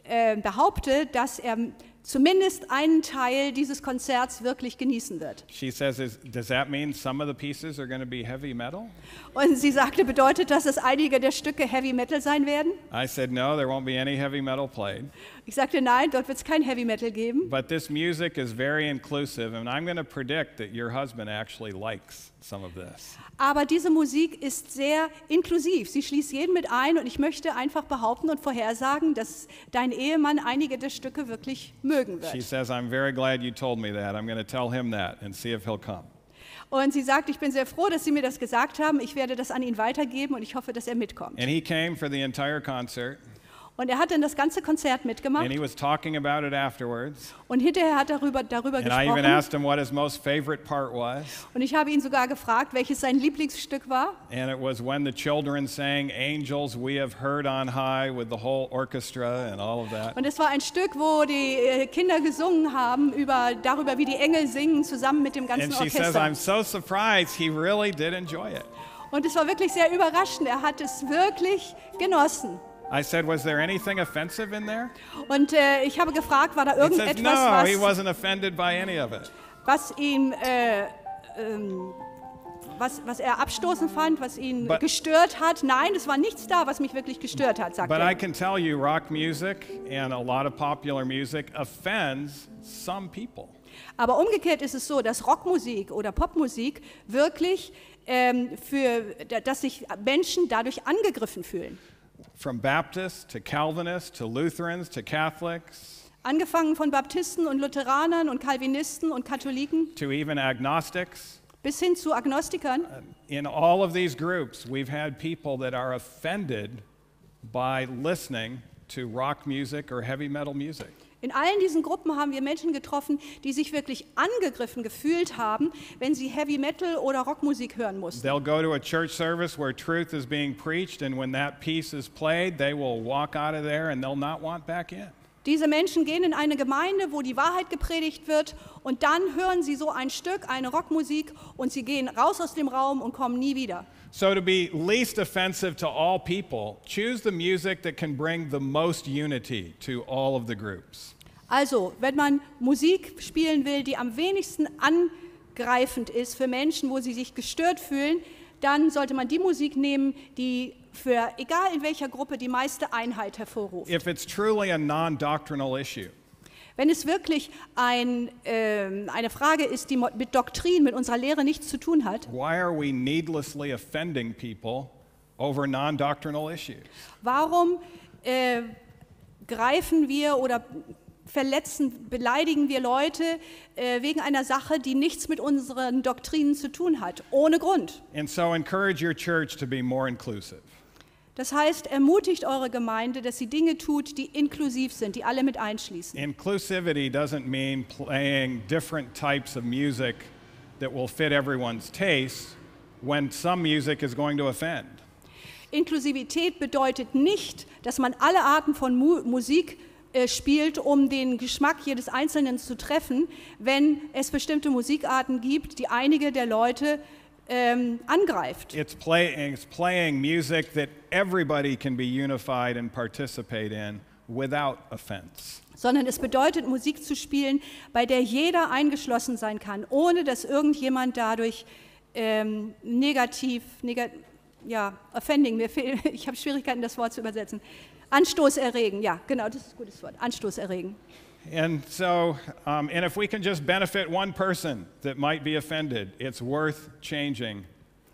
behaupte, dass er zumindest einen Teil dieses Konzerts wirklich genießen wird. She says, does that mean some of the pieces are going to be heavy metal? Und sie sagte, bedeutet das, dass einige der Stücke Heavy Metal sein werden? I said, no, there won't be any heavy metal played. Ich sagte, nein, dort wird es kein Heavy Metal geben. But this music is very inclusive, and I'm going to predict that your husband actually likes some of this. Aber diese Musik ist sehr inklusiv. Sie schließt jeden mit ein und ich möchte einfach behaupten und vorhersagen, dass dein Ehemann einige der Stücke wirklich mögen wird. She says, I'm very glad you told me that. I'm going to tell him that and see if he'll come. Und sie sagt, ich bin sehr froh, dass Sie mir das gesagt haben. Ich werde das an ihn weitergeben und ich hoffe, dass er mitkommt. And he came for the entire concert. Und er hat dann das ganze Konzert mitgemacht. And he was talking about it afterwards. Und hinterher hat er darüber And I even gesprochen. asked him what his most favorite part was. Und ich habe ihn sogar gefragt, welches sein Lieblingsstück war. And it was when the children sang Angels We Have Heard on High with the whole orchestra and all of that. Und es war ein Stück, wo die Kinder gesungen haben darüber, wie die Engel singen, zusammen mit dem ganzen And she says, Orchester. I'm so surprised he really did enjoy it. Und es war wirklich sehr überraschend. Er hat es wirklich genossen. I said, was there anything offensive in there? Und ich habe gefragt, war da He says, irgendetwas, no, he wasn't offended by any of it. was er abstoßend fand, was ihn gestört hat. Nein, es war nichts da, was mich wirklich gestört hat, sagt But I er. can tell you, rock music and a lot of popular music offends some people. Aber umgekehrt ist es so, dass Rockmusik oder Popmusik wirklich, dass sich Menschen dadurch angegriffen fühlen. From Baptists to Calvinists to Lutherans to Catholics Angefangen von Baptisten und Lutheranern und Calvinisten und Katholiken to even agnostics. bis hin zu Agnostikern. In all of these groups, we've had people that are offended by listening to rock music or heavy metal music. In allen diesen Gruppen haben wir Menschen getroffen, die sich wirklich angegriffen gefühlt haben, wenn sie Heavy Metal oder Rockmusik hören mussten. They'll go to a church service where truth is being preached, and when that piece is played, they will walk out of there and they'll not want back in. Diese Menschen gehen in eine Gemeinde, wo die Wahrheit gepredigt wird, und dann hören sie so ein Stück, eine Rockmusik, und sie gehen raus aus dem Raum und kommen nie wieder. So to be least offensive to all people, choose the music that can bring the most unity to all of the groups. Also, wenn man Musik spielen will, die am wenigsten angreifend ist für Menschen, wo sie sich gestört fühlen, dann sollte man die Musik nehmen, die für egal in welcher Gruppe die meiste Einheit hervorruft. If it's truly a non-doctrinal issue, Wenn es wirklich eine Frage ist, die mit Doktrin, mit unserer Lehre nichts zu tun hat, why are we needlessly offending people over non-doctrinal issues? warum greifen wir oder beleidigen wir Leute wegen einer Sache, die nichts mit unseren Doktrinen zu tun hat, ohne Grund? And so encourage your church to be more inclusive. Das heißt, ermutigt eure Gemeinde, dass sie Dinge tut, die inklusiv sind, die alle mit einschließen. Inclusivity doesn't mean playing different types of music that will fit everyone's taste when some music is going to offend. Inklusivität bedeutet nicht, dass man alle Arten von Musik spielt, um den Geschmack jedes Einzelnen zu treffen, wenn es bestimmte Musikarten gibt, die einige der Leute angreift. It's playing music that everybody can be unified and participate in without offense. Sondern es bedeutet, Musik zu spielen, bei der jeder eingeschlossen sein kann, ohne dass irgendjemand dadurch offending, ich habe Schwierigkeiten, das Wort zu übersetzen. Anstoß erregen, ja, genau, das ist ein gutes Wort, Anstoß erregen. And so, and if we can just benefit one person that might be offended, it's worth changing.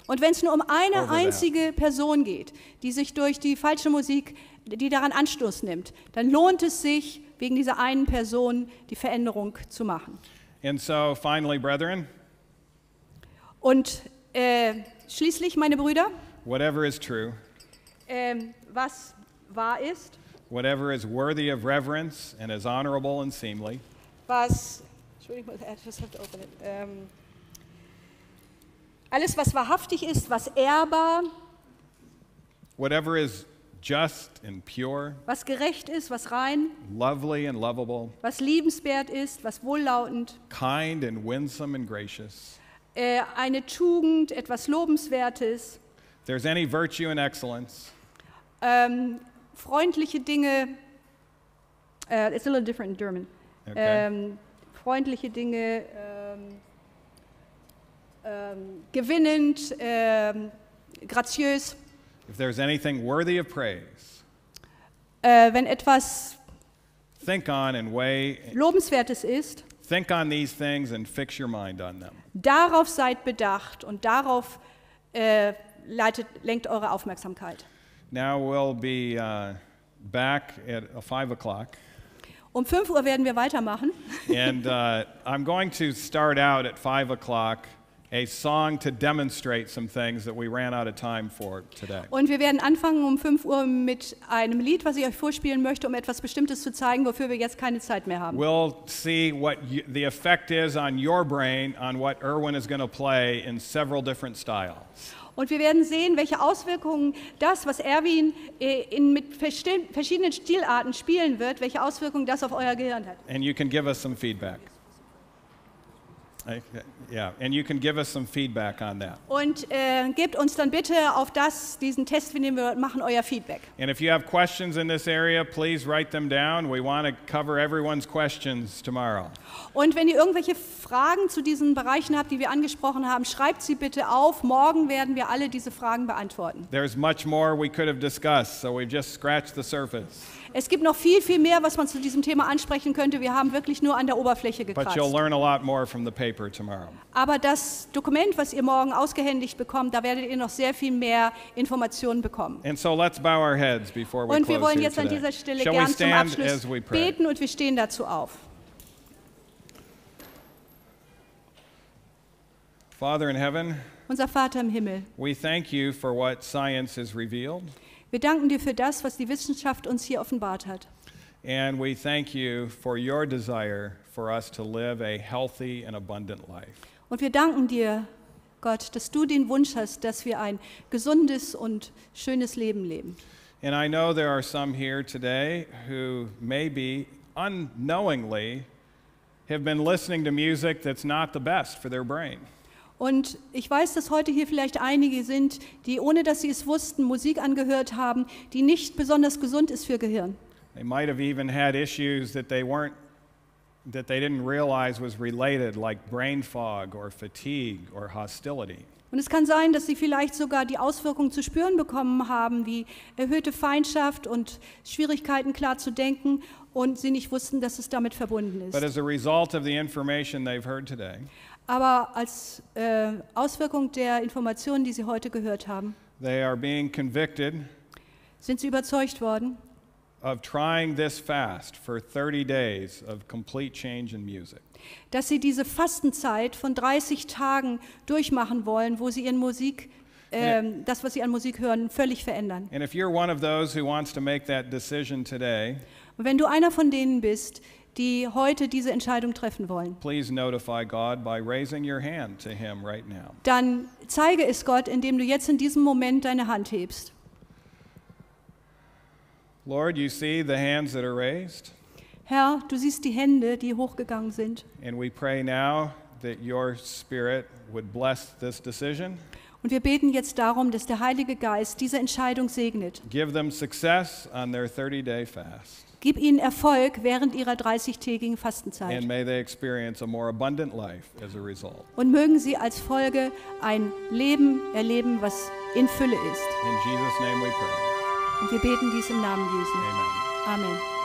Und wenn es nur um eine einzige Person geht, die sich durch die falsche Musik, die daran Anstoß nimmt, dann lohnt es sich, wegen dieser einen Person die Veränderung zu machen. And so, finally, brethren, Und schließlich, meine Brüder, whatever is true, was wahr ist, whatever is worthy of reverence and is honorable and seemly, alles, was wahrhaftig ist, was ehrbar, whatever is just and pure, was gerecht ist, was rein, lovely and lovable, was liebenswert ist, was wohllautend, kind and winsome and gracious. Eine Tugend, etwas Lobenswertes, If there's any virtue and excellence, freundliche Dinge, it's a little different in German, okay, freundliche Dinge, gewinnend, graziös, if there's anything worthy of praise, wenn etwas think on and weigh, Lobenswertes ist, think on these things and fix your mind on them. darauf seid bedacht und darauf lenkt eure Aufmerksamkeit. Now we'll be back at 5 o'clock. Um 5 Uhr werden wir weitermachen. And I'm going to start out at 5 o'clock a song to demonstrate some things that we ran out of time for today. Und wir werden anfangen um 5 Uhr mit einem Lied, was ich euch vorspielen möchte, um etwas Bestimmtes zu zeigen, wofür wir jetzt keine Zeit mehr haben. We'll see what the effect is on your brain on what Erwin is going to play in several different styles. Und wir werden sehen, welche Auswirkungen das, was Erwin mit verschiedenen Stilarten spielen wird, welche Auswirkungen das auf euer Gehirn hat. And you can give us some feedback. Yeah, and you can give us some feedback on that. Und gebt uns dann bitte auf diesen Test, den wir machen, euer Feedback. And if you have questions in this area, please write them down. We want to cover everyone's questions tomorrow. Und wenn ihr irgendwelche Fragen zu diesen Bereichen habt, die wir angesprochen haben, schreibt sie bitte auf. Morgen werden wir alle diese Fragen beantworten. There's much more we could have discussed, so we've just scratched the surface. Es gibt noch viel, viel mehr, was man zu diesem Thema ansprechen könnte. Wir haben wirklich nur an der Oberfläche But gekratzt. you'll learn a lot more from the paper tomorrow. Aber das Dokument, was ihr morgen ausgehändigt bekommt, da werdet ihr noch sehr viel mehr Informationen bekommen. And so let's bow our heads before we Und wir close wollen here jetzt an today. dieser Stelle Shall we gern zum stand Abschluss as we pray? beten und wir stehen dazu auf. Father in heaven, Unser Vater im Himmel, we thank you for what science has revealed, wir danken dir für das, was die Wissenschaft uns hier offenbart hat. and we thank you for your desire for us to live a healthy and abundant life. Und wir danken dir, Gott, dass du den Wunsch hast, dass wir ein gesundes und schönes Leben leben. And I know there are some here today who maybe unknowingly have been listening to music that's not the best for their brain. Und ich weiß, dass heute hier vielleicht einige sind, die, ohne dass sie es wussten, Musik angehört haben, die nicht besonders gesund ist für Gehirn. They might have even had issues that they didn't realize was related, like brain fog or fatigue or hostility. Und es kann sein, dass sie vielleicht sogar die Auswirkungen zu spüren bekommen haben, wie erhöhte Feindschaft und Schwierigkeiten klar zu denken, und sie nicht wussten, dass es damit verbunden But ist. as a result of the information they've heard today, Aber als Auswirkung der Informationen, die sie heute gehört haben, they are being convicted sind sie überzeugt worden, of trying this fast for 30 days of complete change in music. dass sie diese Fastenzeit von 30 Tagen durchmachen wollen, wo sie das, was sie an Musik hören, völlig verändern. And if you're one of those who wants to make that decision today, Und wenn du einer von denen bist, die heute diese Entscheidung treffen wollen, please notify God by raising your hand to Him right now. dann zeige es Gott, indem du jetzt in diesem Moment deine Hand hebst. Lord, you see the hands that are raised, Herr, du siehst die Hände, die hochgegangen sind. and we pray now that your Spirit would bless this decision, Und wir beten jetzt darum, dass der Heilige Geist diese Entscheidung segnet. give them success on their 30-day fast, Gib ihnen Erfolg während ihrer 30-tägigen and Fastenzeit. may they experience a more abundant life as a result. Und mögen sie als Folge ein Leben erleben, was in Fülle ist. In Jesus' name we pray. Und wir beten dies im Namen Jesu. Amen. Amen.